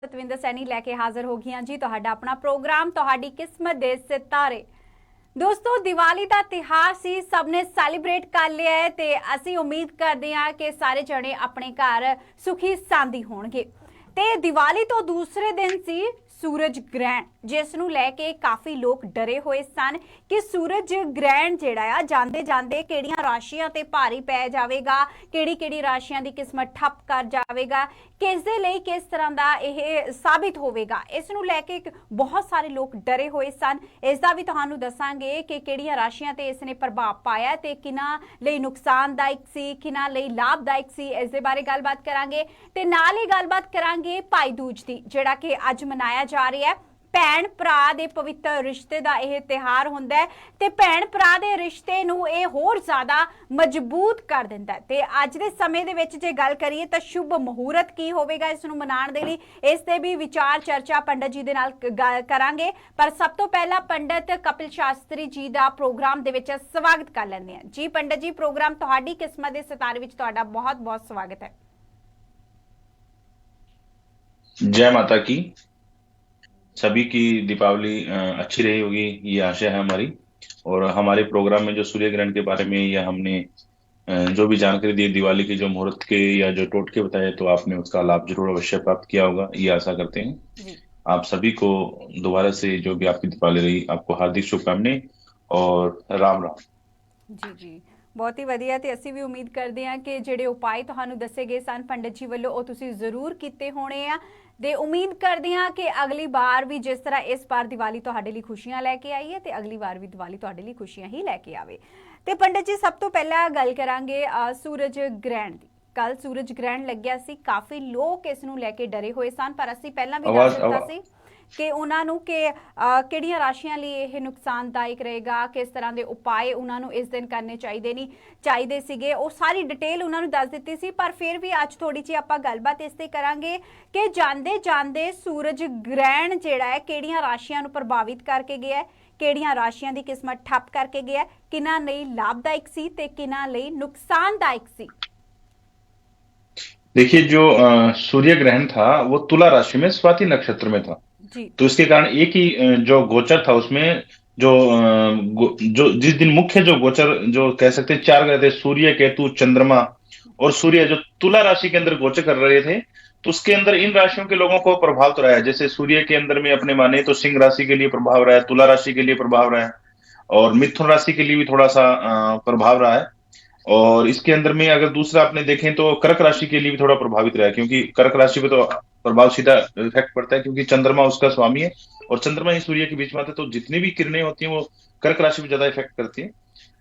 ਸਤਵਿੰਦਰ ਸੈਣੀ ਲੈ ਕੇ ਹਾਜ਼ਰ ਹੋ ਗਈਆਂ ਜੀ ਤੁਹਾਡਾ ਆਪਣਾ ਪ੍ਰੋਗਰਾਮ ਤੁਹਾਡੀ ਕਿਸਮਤ ਦੇ ਸਿਤਾਰੇ। ਦੋਸਤੋ ਦੀਵਾਲੀ ਦਾ ਤਿਉਹਾਰ ਸੀ, ਸਭ ਨੇ ਸੈਲੀਬ੍ਰੇਟ ਕਰ ਲਿਆ ਹੈ ਤੇ ਅਸੀਂ ਉਮੀਦ ਕਰਦੇ ਹਾਂ ਕਿ ਸਾਰੇ ਜਣੇ ਆਪਣੇ ਘਰ ਸੁਖੀ ਸਾਂਦੀ ਹੋਣਗੇ। ਤੇ ਦੀਵਾਲੀ ਤੋਂ ਦੂਸਰੇ ਦਿਨ ਸੀ सूरज ग्रहण, जिस नूं लैके काफ़ी लोग डरे हुए सन कि सूरज ग्रहण जिहड़ा आ जांदे जांदे किहड़ियां राशियां ते भारी पै जावेगा, किहड़ी राशियां दी किस्मत ठप कर जावेगा, किस दे लई किस तरह दा इह साबित होवेगा। इस नूं लैके बहुत सारे लोग डरे हुए सन। इस दा भी तुहानूं दसांगे कि किहड़ियां राशियां ते इसने प्रभाव पाया ते किन्हां लई नुकसानदायक सी, किन्हां लई लाभदायक सी। इस दे बारे गलबात करांगे ते नाल ही गलबात करांगे भाई दूज दी, जिहड़ा कि अज मनाया जा रही है। भैन भरा दे पवित्र रिश्ते का यह त्यौहार हुंदा है ते भैन भरा दे रिश्ते नूं इह होर ज़्यादा मजबूत कर दिंदा है। ते अज दे समय दे विच जे गल करिए तां शुभ मुहूर्त की होवेगा इस नूं मनाउण दे लई, इस ते भी विचार चर्चा पंडित जी दे नाल करांगे। पर सब तो पहला पंडित कपिल शास्त्री जी दा प्रोग्राम दे विच स्वागत कर लैंदे हां जी। पंडित जी, प्रोग्राम तुहाडी किस्मत दे सितारे विच तुहाडा बहुत बहुत स्वागत है। जय माता की। सभी की दीपावली अच्छी रही होगी, ये आशा है हमारी। और हमारे प्रोग्राम में जो सूर्य ग्रहण के बारे में या हमने जो भी जानकारी दी दिवाली के जो मुहूर्त के या जो टोटके बताए, तो आपने उसका लाभ जरूर अवश्य प्राप्त किया होगा, ये आशा करते हैं। जी आप सभी को दोबारा से जो भी आपकी दीपावली रही, आपको हार्दिक शुभकामनाएं और राम राम। जी जी, बहुत ही वधिया। ते असीं भी उम्मीद करते हैं कि जिहड़े उपाय तुहानूं दस्से गए सन पंडित जी वल्लों ਉਹ ਤੁਸੀਂ ਜ਼ਰੂਰ ਕੀਤੇ ਹੋਣੇ ਆ। ਤੇ ਉਮੀਦ ਕਰਦੇ ਹਾਂ ਕਿ ਅਗਲੀ ਵਾਰ ਵੀ ਜਿਸ ਤਰ੍ਹਾਂ ਇਸ ਵਾਰ ਦੀਵਾਲੀ ਤੁਹਾਡੇ ਲਈ ਖੁਸ਼ੀਆਂ ਲੈ ਕੇ ਆਈ ਹੈ ਤੇ ਅਗਲੀ ਵਾਰ ਵੀ ਦੀਵਾਲੀ ਤੁਹਾਡੇ ਲਈ ਖੁਸ਼ੀਆਂ ਹੀ ਲੈ ਕੇ ਆਵੇ। ਤੇ ਪੰਡਿਤ ਜੀ, ਸਭ ਤੋਂ ਪਹਿਲਾਂ ਗੱਲ ਕਰਾਂਗੇ ਸੂਰਜ ग्रहण ਦੀ। ਕੱਲ ਸੂਰਜ ग्रहण ਲੱਗਿਆ ਸੀ, ਕਾਫੀ ਲੋਕ ਇਸ ਨੂੰ ਲੈ ਕੇ ਡਰੇ ਹੋਏ ਸਨ, ਪਰ ਅਸੀਂ ਪਹਿਲਾਂ ਵੀ ਦੱਸ ਦਿੱਤਾ ਸੀ ਕਿ ਉਹਨਾਂ ਨੂੰ ਕਿ ਕਿਹੜੀਆਂ ਰਾਸ਼ੀਆਂ ਲਈ ਇਹ ਨੁਕਸਾਨਦਾਇਕ ਰਹੇਗਾ, ਕਿਸ ਤਰ੍ਹਾਂ ਦੇ ਉਪਾਏ ਉਹਨਾਂ ਨੂੰ ਇਸ ਦਿਨ ਕਰਨੇ ਚਾਹੀਦੇ ਸੀਗੇ, ਉਹ ਸਾਰੀ ਡਿਟੇਲ ਉਹਨਾਂ ਨੂੰ ਦੱਸ ਦਿੱਤੀ ਸੀ। ਪਰ ਫਿਰ ਵੀ ਅੱਜ ਥੋੜੀ ਜਿਹੀ ਆਪਾਂ ਗੱਲਬਾਤ ਇਸ ਤੇ ਕਰਾਂਗੇ ਕਿ ਜਾਂਦੇ ਜਾਂਦੇ ਸੂਰਜ ग्रहण ਜਿਹੜਾ ਹੈ ਕਿਹੜੀਆਂ ਰਾਸ਼ੀਆਂ ਨੂੰ ਪ੍ਰਭਾਵਿਤ ਕਰਕੇ ਗਿਆ, ਕਿਹੜੀਆਂ ਰਾਸ਼ੀਆਂ ਦੀ ਕਿਸਮਤ ਠੱਪ ਕਰਕੇ ਗਿਆ, ਕਿਹਨਾਂ ਲਈ ਲਾਭਦਾਇਕ ਸੀ ਤੇ ਕਿਹਨਾਂ ਲਈ ਨੁਕਸਾनदायक ਸੀ। देखिए, जो सूर्य ग्रहण था वो तुला राशि में स्वाति नक्षत्र में था। जी तो इसके कारण एक ही जो गोचर था उसमें जो जो जिस दिन मुख्य जो गोचर जो कह सकते हैं चार ग्रह थे, सूर्य, केतु, चंद्रमा और सूर्य, जो तुला राशि के अंदर गोचर कर रहे थे, तो उसके अंदर इन राशियों के लोगों को प्रभाव तो रहा है। जैसे सूर्य के अंदर में अपने माने तो सिंह राशि के लिए प्रभाव रहा है, तुला राशि के लिए प्रभाव रहा है, और मिथुन राशि के लिए भी थोड़ा सा प्रभाव रहा है। और इसके अंदर में अगर दूसरा आपने देखें तो कर्क राशि के लिए भी थोड़ा प्रभावित रहा है, क्योंकि कर्क राशि पे तो प्रभाव सीधा इफेक्ट पड़ता है, क्योंकि चंद्रमा उसका स्वामी है और चंद्रमा ही सूर्य के बीच में आता है, तो जितनी भी किरणें होती हैं वो कर्क राशि पे ज्यादा इफेक्ट करती है।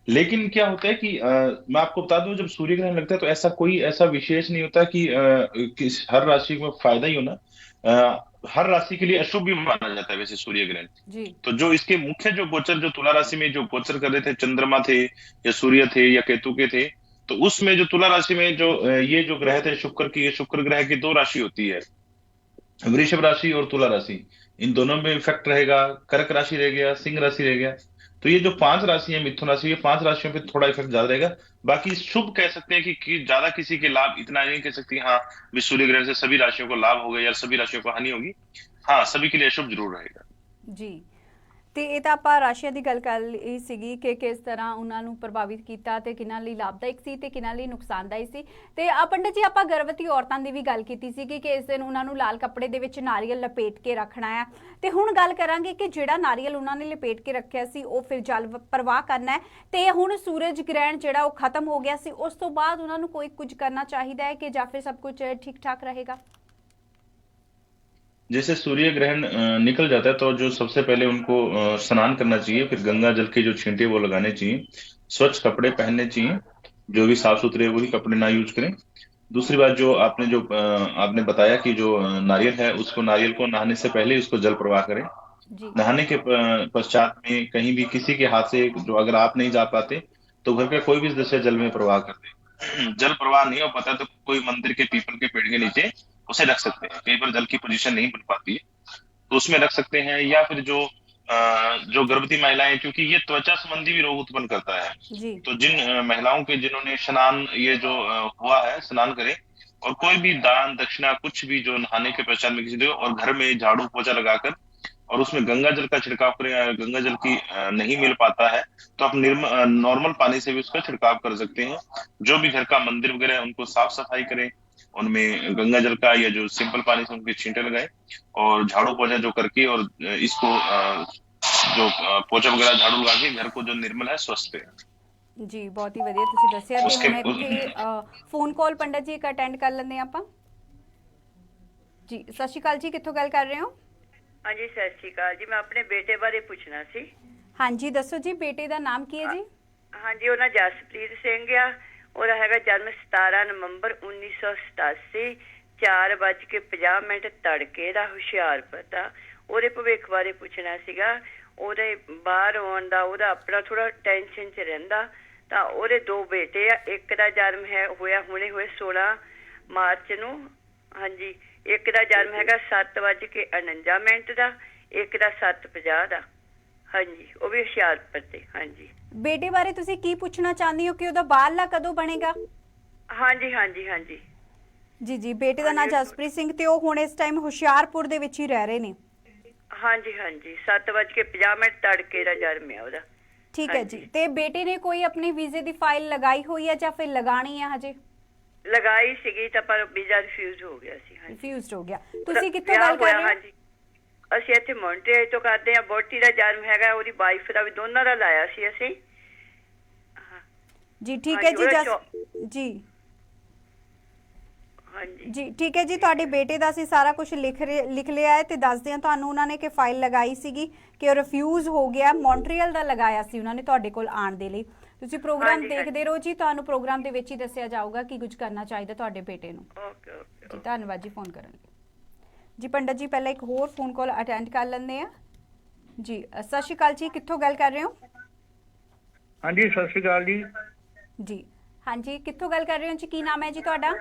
लेकिन क्या होता है कि मैं आपको बता दूं, जब सूर्य ग्रहण लगता है तो ऐसा कोई ऐसा विशेष नहीं होता कि हर राशि में फायदा ही होना। हर राशि के लिए अशुभ भी माना जाता है वैसे सूर्य ग्रहण। जी तो जो इसके मुख्य जो गोचर जो तुला राशि में जो गोचर कर रहे थे, चंद्रमा थे या सूर्य थे या केतु के थे, तो उसमें जो तुला राशि में जो ये जो ग्रह थे शुक्र की, शुक्र ग्रह की दो राशि होती है, वृषभ राशि और तुला राशि। इन दोनों में इफेक्ट रहेगा। कर्क राशि रह गया, सिंह राशि रह गया। तो ये जो पांच राशि है, मिथुन राशि, ये पांच राशियों पे थोड़ा इफेक्ट ज्यादा रहेगा। बाकी शुभ कह सकते हैं कि ज्यादा किसी के लाभ इतना नहीं कह सकते हाँ भी सूर्य ग्रहण से सभी राशियों को लाभ होगा या सभी राशियों को हानि होगी। हाँ, सभी के लिए शुभ जरूर रहेगा जी। ਤੇ ਇਹ ਤਾਂ ਆਪਾਂ ਰਾਸ਼ੀਆਂ ਦੀ ਗੱਲ ਕਰ ਲਈ ਸੀਗੀ ਕਿ ਕਿਸ ਤਰ੍ਹਾਂ ਉਹਨਾਂ ਨੂੰ ਪ੍ਰਭਾਵਿਤ ਕੀਤਾ ਤੇ ਕਿਹਨਾਂ ਲਈ ਲਾਭਦਾਇਕ ਸੀ ਤੇ ਕਿਹਨਾਂ ਲਈ ਨੁਕਸਾਨਦਾਇਕ ਸੀ। ਤੇ ਪੰਡਿਤ ਜੀ, ਆਪਾਂ ਗਰਭਵਤੀ ਔਰਤਾਂ ਦੀ ਵੀ ਗੱਲ ਕੀਤੀ ਸੀ ਕਿ ਇਸ ਦਿਨ ਉਹਨਾਂ ਨੂੰ ਲਾਲ ਕੱਪੜੇ ਦੇ ਵਿੱਚ ਨਾਰੀਅਲ ਲਪੇਟ ਕੇ ਰੱਖਣਾ ਹੈ। ਤੇ ਹੁਣ ਗੱਲ ਕਰਾਂਗੇ ਕਿ ਜਿਹੜਾ ਨਾਰੀਅਲ ਉਹਨਾਂ ਨੇ ਲਪੇਟ ਕੇ ਰੱਖਿਆ ਸੀ ਉਹ ਫਿਰ ਜਲ ਪ੍ਰਵਾਹ ਕਰਨਾ ਹੈ। ਤੇ ਹੁਣ ਸੂਰਜ ग्रहण ਜਿਹੜਾ ਉਹ ਖਤਮ ਹੋ ਗਿਆ ਸੀ, ਉਸ ਤੋਂ ਬਾਅਦ ਉਹਨਾਂ ਨੂੰ ਕੋਈ ਕੁਝ ਕਰਨਾ ਚਾਹੀਦਾ ਹੈ ਕਿ ਜਾਂ ਫਿਰ ਸਭ कुछ ठीक ठाक रहेगा। जैसे सूर्य ग्रहण निकल जाता है तो जो सबसे पहले उनको स्नान करना चाहिए, फिर गंगा जल के जो छींटे वो लगाने चाहिए, स्वच्छ कपड़े पहनने चाहिए, जो भी साफ सुथरे वही कपड़े ना यूज करें। दूसरी बात, जो आपने बताया कि जो नारियल है, उसको नारियल को नहाने से पहले उसको जल प्रवाह करें। जी नहाने के पश्चात में कहीं भी किसी के हाथ से, जो अगर आप नहीं जा पाते तो घर का कोई भी सदस्य जल में प्रवाह कर दे। जल प्रवाह नहीं हो पाता तो कोई मंदिर के पीपल के पेड़ के नीचे उसे रख सकते हैं। कई बार जल की पोजीशन नहीं बन पाती है तो उसमें रख सकते हैं। या फिर जो गर्भवती महिलाएं, क्योंकि ये त्वचा संबंधी भी रोग उत्पन्न करता है, जी तो जिन महिलाओं के जिन्होंने स्नान ये जो हुआ है, स्नान करें और कोई भी दान दक्षिणा कुछ भी जो नहाने के पश्चात में किसी दे, और घर में झाड़ू पोछा लगाकर और उसमें गंगा जल का छिड़काव करें। या गंगा जल की नहीं मिल पाता है तो आप नॉर्मल पानी से भी उसका छिड़काव कर सकते हैं। जो भी घर का मंदिर वगैरह है उनको साफ सफाई करें, उनमें गंगा जल का या जो सिंपल पानी से उनके छींटे लगाए, और झाड़ू पोछा जो करके, और इसको जो पोछा वगैरह झाड़ू लगा के घर को जो निर्मल है स्वस्थ है। ਜੀ ਬਹੁਤ ਹੀ ਵਧੀਆ ਤੁਸੀਂ ਦੱਸਿਆ। ਤੇ उसके ਹੁਣ ਇੱਥੇ ਫੋਨ ਕਾਲ ਪੰਡਤ ਜੀ ਇੱਕ ਅਟੈਂਡ ਕਰ ਲੈਂਦੇ ਹਾਂ ਆਪਾਂ। ਜੀ ਸਤਿ ਸ਼੍ਰੀ ਅਕਾਲ ਜੀ, ਕਿੱਥੋਂ ਗੱਲ ਕਰ ਰਹੇ ਹੋ? ਹਾਂਜੀ ਸਤਿ ਸ਼੍ਰੀ ਅਕਾਲ ਜੀ। ਮੈਂ ਆਪਣੇ ਬੇਟੇ ਬਾਰੇ ਪੁੱਛਣਾ ਸੀ। ਹਾਂਜੀ ਦੱਸੋ ਜੀ, ਬੇਟੇ ਦਾ ਨਾਮ ਕੀ ਹੈ ਜੀ? ਹਾਂਜੀ ਉਹਦਾ ਜਸਪ੍ਰੀਤ ਸਿੰਘ ਆ। ਉਹਦਾ ਹੈਗਾ ਜਨਮ 17 ਨਵੰਬਰ 1987, 4:50 ਤੜਕੇ ਦਾ, ਹੁਸ਼ਿਆਰਪੁਰ ਦਾ। ਉਹਦੇ ਭਵਿੱਖ ਬਾਰੇ ਪੁੱਛਣਾ ਸੀਗਾ। ਉਹਦੇ ਬਾਹਰ ਆਉਣ ਦਾ ਉਹਦਾ ਆਪਣਾ ਥੋੜਾ ਟੈਨਸ਼ਨ 'ਚ ਰਹਿੰਦਾ। ਤਾਂ ਉਹਦੇ ਦੋ ਬੇਟੇ ਆ। ਇੱਕ ਦਾ ਜਨਮ ਹੋਇਆ ਹੁਣੇ ਹੋਏ 16 ਮਾਰਚ ਨੂੰ। ਹਾਂਜੀ, ਇੱਕ ਦਾ ਜਨਮ ਹੈਗਾ 7:49 ਦਾ, ਇੱਕ ਦਾ 7:50 ਦਾ। ਹਾਂਜੀ, ਉਹ ਵੀ ਹੁਸ਼ਿਆਰਪੁਰ ਤੇ। ਹਾਂਜੀ, ਬੇਟੇ ਬਾਰੇ ਤੁਸੀਂ ਕੀ ਪੁੱਛਣਾ ਚਾਹੁੰਦੇ ਹੋ ਕਿ ਉਹਦਾ ਬਾਹਰਲਾ ਕਦੋਂ ਬਣੇਗਾ? ਹਾਂਜੀ, ਹਾਂਜੀ, ਹਾਂਜੀ। ਜੀ ਜੀ, ਬੇਟੇ ਦਾ ਨਾਮ ਜਸਪ੍ਰੀਤ ਸਿੰਘ ਤੇ ਉਹ ਹੁਣ ਇਸ ਟਾਈਮ ਹੁਸ਼ਿਆਰਪੁਰ ਦੇ ਵਿੱਚ ਹੀ ਰਹਿ ਰਹੇ ਨੇ। ਹਾਂਜੀ, ਹਾਂਜੀ, 7:50 ਤੜਕੇ ਦਾ ਜਨਮ ਹੈ ਉਹਦਾ। ਠੀਕ ਹੈ ਜੀ। ਤੇ ਬੇਟੇ ਨੇ ਕੋਈ ਆਪਣੀ ਵੀਜ਼ੇ ਦੀ ਫਾਈਲ ਲਗਾਈ ਹੋਈ ਹੈ ਜਾਂ ਫਿਰ ਲਗਾਣੀ ਹੈ ਹਜੇ? ਲਗਾਈ ਸੀਗੀ ਤਾਂ ਪਰ ਵੀਜ਼ਾ ਰਿਫਿਊਜ਼ ਹੋ ਗਿਆ ਸੀ। ਹਾਂਜੀ, ਰਿਫਿਊਜ਼ਡ ਹੋ ਗਿਆ। ਤੁਸੀਂ ਕਿੱਥੋਂ ਗੱਲ ਕਰ ਰਹੇ ਹੋ? ਹਾਂਜੀ, ਅਸੀਂ ਇੱਥੇ ਮੌਂਟਰੀਅਲ ਤੋਂ ਕਰਦੇ ਹਾਂ। ਬੋਟੀ ਦਾ ਜਨਮ ਹੈਗਾ, ਉਹਦੀ ਵਾਈਫ ਦਾ ਵੀ, ਦੋਨਾਂ ਦਾ ਲਾਇਆ ਸੀ ਅਸੀਂ। ਜੀ ਠੀਕ ਹੈ ਜੀ। ਜੀ ਹਾਂਜੀ ਜੀ ਠੀਕ ਹੈ ਜੀ, ਤੁਹਾਡੇ ਬੇਟੇ ਦਾ ਅਸੀਂ ਸਾਰਾ ਕੁਝ ਲਿਖ ਲਿਆ ਹੈ ਤੇ ਦੱਸਦੇ ਹਾਂ ਤੁਹਾਨੂੰ। ਉਹਨਾਂ ਨੇ ਕਿ ਫਾਈਲ ਲਗਾਈ ਸੀਗੀ ਕਿ ਉਹ ਰਿਫਿਊਜ਼ ਹੋ ਗਿਆ। ਮੌਂਟਰੀਅਲ ਦਾ ਲਗਾਇਆ ਸੀ ਉਹਨਾਂ ਨੇ ਤੁਹਾਡੇ ਕੋਲ ਆਉਣ ਦੇ ਲਈ। ਤੁਸੀਂ ਪ੍ਰੋਗਰਾਮ ਦੇਖਦੇ ਰਹੋ ਜੀ, ਤੁਹਾਨੂੰ ਪ੍ਰੋਗਰਾਮ ਦੇ ਵਿੱਚ ਹੀ ਦੱਸਿਆ ਜਾਊਗਾ ਕੀ ਕੁਝ ਕਰਨਾ ਚਾਹੀਦਾ ਤੁਹਾਡੇ ਬੇਟੇ ਨੂੰ। ਓਕੇ ਓਕੇ ਜੀ ਧੰਨਵਾਦ ਜੀ ਫੋਨ ਕਰਨ ਲਈ। ਜੀ ਪੰਡਤ ਜੀ ਪਹਿਲਾਂ ਇੱਕ ਹੋਰ ਫੋਨ ਕਾਲ ਅਟੈਂਡ ਕਰ ਲੈਂਦੇ ਆ। ਜੀ ਸਤਿ ਸ਼੍ਰੀ ਅਕਾਲ ਜੀ, ਕਿੱਥੋਂ ਗੱਲ ਕਰ ਰਹੇ ਹੋ? ਹਾਂਜੀ ਸਤਿ ਸ਼੍ਰੀ ਅਕਾਲ ਜੀ। ਜੀ ਹਾਂਜੀ, ਕਿੱਥੋਂ ਗੱਲ ਕਰ ਰਹੇ ਹੋ ਜੀ? ਕੀ ਨਾਮ ਹੈ ਜੀ ਤੁਹਾਡਾ?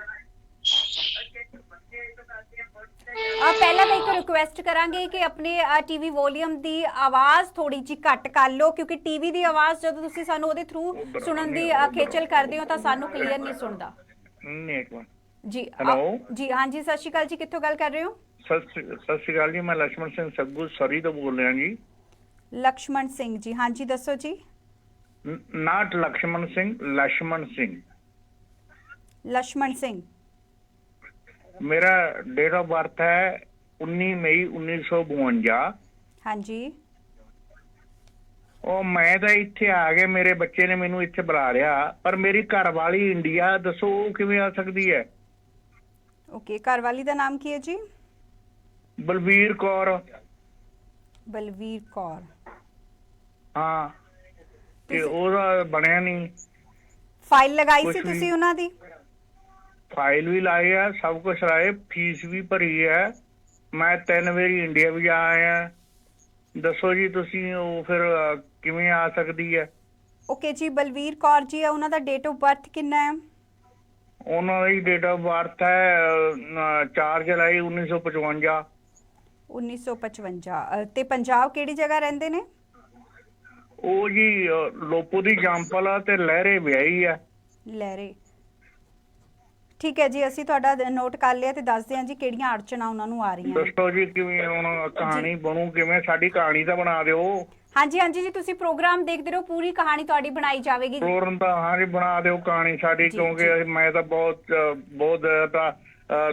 ਪਹਿਲਾਂ ਤਾਂ ਇੱਕ ਰਿਕੁਐਸਟ ਕਰਾਂਗੇ ਕਿ ਆਪਣੇ ਟੀਵੀ ਵੋਲੀਅਮ ਦੀ ਆਵਾਜ਼ ਥੋੜੀ ਜਿਹੀ ਘੱਟ ਕਰ ਲਓ, ਕਿਉਂਕਿ ਟੀਵੀ ਦੀ ਆਵਾਜ਼ ਜਦੋਂ ਤੁਸੀਂ ਸਾਨੂੰ ਉਹਦੇ ਥਰੂ ਸੁਣਨ ਦੀ ਖੇਚਲ ਕਰਦੇ ਹੋ ਤਾਂ ਸਾਨੂੰ ਕਲੀਅਰ ਨਹੀਂ ਸੁਣਦਾ। ਜੀ ਜੀ ਹਾਂਜੀ, ਸਤਿ ਸ਼੍ਰੀ ਅਕਾਲ ਜੀ, ਕਿੱਥੋਂ ਗੱਲ ਕਰ ਰਹੇ ਹੋ? ਸਤਿ ਸ਼੍ਰੀ ਅਕਾਲ ਜੀ, ਮੈਂ ਲక్ష్మణ ਸਿੰਘ ਸੱਗੂ ਸਰੀ ਤੋਂ ਬੋਲ ਰਿਹਾ ਜੀ। ਲక్ష్మణ ਸਿੰਘ ਜੀ, ਹਾਂਜੀ ਦੱਸੋ ਜੀ। ਨਾਟ ਲక్ష్మణ ਸਿੰਘ, ਲక్ష్మణ ਸਿੰਘ। ਲక్ష్మణ ਸਿੰਘ। ਮੇਰਾ ਡੇਟ ਆਫ ਬਰਥ ਹੈ 19 ਮਈ 1952। ਹਾਂਜੀ। ਉਹ ਮੈਂ ਤਾਂ ਇੱਥੇ ਆ ਗਿਆ, ਮੇਰੇ ਬੱਚੇ ਨੇ ਮੈਨੂੰ ਇੱਥੇ ਬੁਲਾ ਲਿਆ, ਪਰ ਮੇਰੀ ਘਰ ਵਾਲੀ ਇੰਡੀਆ। ਦੱਸੋ ਉਹ ਕਿਵੇਂ ਆ ਸਕਦੀ ਹੈ? ਓਕੇ, ਘਰ ਵਾਲੀ ਦਾ ਨਾਮ ਕੀ ਹੈ ਜੀ? ਬਲਵੀਰ ਕੌਰ। ਬਲਵੀਰ ਕੌਰ। ਹਾਂ, ਤੇ ਉਹਦਾ ਬਣਿਆ ਨਹੀਂ। ਫਾਈਲ ਲਗਾਈ ਸੀ ਤੁਸੀਂ ਉਹਨਾਂ ਦੀ? ਫਾਈਲ ਵੀ ਲਾਈ ਆ, ਸਭ ਕੁਛ ਲਾਏ, ਫੀਸ ਵੀ ਭਰੀ ਹੈ। ਮੈਂ 3 ਵਾਰੀ ਇੰਡੀਆ ਵੀ ਜਾ ਆਇਆ। ਦੱਸੋ ਜੀ ਤੁਸੀਂ ਉਹ ਫਿਰ ਕਿਵੇਂ ਆ ਸਕਦੀ ਹੈ? ਓਕੇ ਜੀ, ਬਲਵੀਰ ਕੌਰ ਜੀ ਆ, ਉਹਨਾਂ ਦਾ ਡੇਟ ਆਫ ਬਰਥ ਕਿੰਨਾ ਹੈ? ਉਹਨਾਂ ਦੀ ਡੇਟ ਆਫ ਬਰਥ ਹੈ 4 ਜੁਲਾਈ 1955। 1955। ਤੇ ਪੰਜਾਬ ਕਿਹੜੀ ਜਗ੍ਹਾ ਰਹਿੰਦੇ ਨੇ? ਉਹ ਜੀ ਲੋਪੋ ਦੀ ਜੰਪਲ ਆ ਤੇ ਲਹਿਰੇ ਵਿਆਹੀ ਆ। ਲਹਿਰੇ। ਠੀਕ ਹੈ ਜੀ, ਅਸੀਂ ਤੁਹਾਡਾ ਨੋਟ ਕਰ ਲਿਆ ਤੇ ਦੱਸਦੇ ਹਾਂ ਜੀ ਕਿਹੜੀਆਂ ਅੜਚਣਾਂ ਉਹਨਾਂ ਨੂੰ ਆ ਰਹੀਆਂ। ਦੱਸੋ ਜੀ ਕਿਵੇਂ ਹੁਣ ਕਹਾਣੀ ਬਣੂ ਕਿਵੇਂ? ਸਾਡੀ ਕਹਾਣੀ ਤਾਂ ਬਣਾ ਦਿਓ। ਹਾਂਜੀ ਹਾਂਜੀ ਜੀ, ਤੁਸੀਂ ਪ੍ਰੋਗਰਾਮ ਦੇਖਦੇ ਰਹੋ, ਪੂਰੀ ਕਹਾਣੀ ਤੁਹਾਡੀ ਬਣਾਈ ਜਾਵੇਗੀ। ਪ੍ਰੋਗਰਾਮ ਤਾਂ ਹਾਂਜੀ ਬਣਾ ਦਿਓ ਕਹਾਣੀ ਸਾਡੀ, ਕਿਉਂਕਿ ਮੈਂ ਤਾਂ ਬਹੁਤ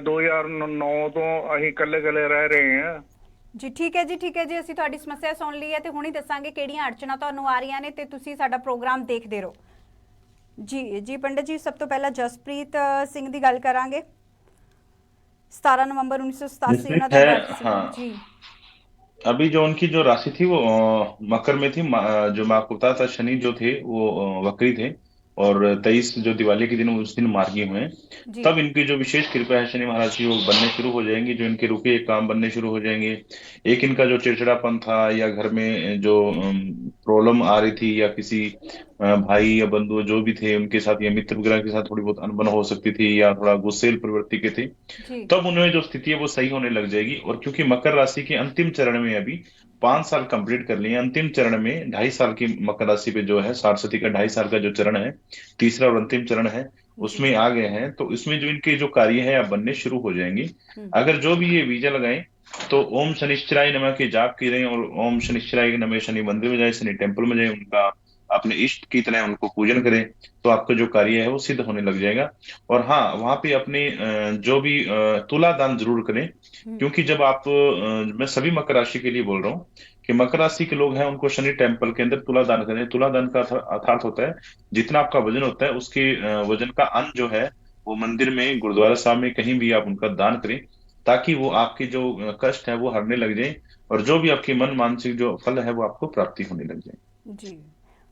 2009 ਤੋਂ ਅਸੀਂ ਇਕੱਲੇ ਰਹਿ ਰਹੇ ਹਾਂ ਜੀ। ਠੀਕ ਹੈ ਜੀ, ਠੀਕ ਹੈ ਜੀ, ਅਸੀਂ ਤੁਹਾਡੀ ਸਮੱਸਿਆ ਸੁਣ ਲਈ ਹੈ ਤੇ ਹੁਣੇ ਦੱਸਾਂਗੇ ਕਿਹੜੀਆਂ ਅੜਚਣਾਂ ਤੁਹਾਨੂੰ ਆ ਰਹੀਆਂ ਨੇ ਤੇ ਤੁਸੀਂ ਸਾਡਾ ਪ੍ਰੋਗਰਾਮ ਦੇਖਦੇ ਰਹੋ। ਜੀ ਜੀ ਪੰਡਤ ਜੀ, ਸਭ ਤੋਂ ਪਹਿਲਾਂ ਜਸਪ੍ਰੀਤ ਸਿੰਘ ਦੀ ਗੱਲ ਕਰਾਂਗੇ। 17 ਨਵੰਬਰ 1987 ਉਹਨਾਂ ਦਾ ਬਰਥ ਸੀ। हाँ, ਜੀ अभी जो उनकी जो राशि थी वो मकर में थी। जो मैं आपको बताया था शनि जो थे वो वक्री थे, और 23 जो दिवाली के दिन उस दिन मार्गी हुए। जी तब इनकी जो विशेष कृपा है शनि महाराज की वो बनने शुरू हो जाएंगी। जो इनके रुके काम बनने शुरू हो जाएंगे। एक इनका जो चिड़चिड़ापन था या घर में जो प्रॉब्लम आ रही थी, या किसी भाई या बंधु जो भी थे उनके साथ या मित्र वगैरह के साथ थोड़ी बहुत अनबन हो सकती थी, या थोड़ा गुस्सेल प्रवृत्ति के थे, जी तब उनमें जो स्थिति है वो सही होने लग जाएगी। और क्योंकि मकर राशि के अंतिम चरण में अभी 5 साल कंप्लीट कर लिए, अंतिम चरण में 2.5 साल की मकर राशि पे जो है, सरस्वती का 2.5 साल का जो चरण है, तीसरा और अंतिम चरण है, उसमें आ गए हैं, तो इसमें जो इनके जो कार्य है अब बनने शुरू हो जाएंगे। अगर जो भी ये वीजा लगाएं तो ओम शनिश्चराय नमः के जाप की रहे और ओम शनिश्चराय नमः, शनि मंदिर में जाए, शनि टेम्पल में जाए, उनका अपने इष्ट की तरह उनको पूजन करें, तो आपका जो कार्य है वो सिद्ध होने लग जाएगा। और हाँ, वहां पे अपने जो भी तुला दान जरूर करें, क्योंकि जब आप मैं सभी मकर राशि के लिए बोल रहा हूँ कि मकर राशि के लोग हैं उनको शनि टेम्पल के अंदर तुला दान करें। तुला दान का अर्थात होता है जितना आपका वजन होता है उसके वजन का अन्न जो है वो मंदिर में, गुरुद्वारा साहब में, कहीं भी आप उनका दान करें, ताकि वो आपके जो कष्ट है वो हरने लग जाए और जो भी आपकी मन मानसिक जो फल है वो आपको प्राप्ति होने लग जाए। ਜੀ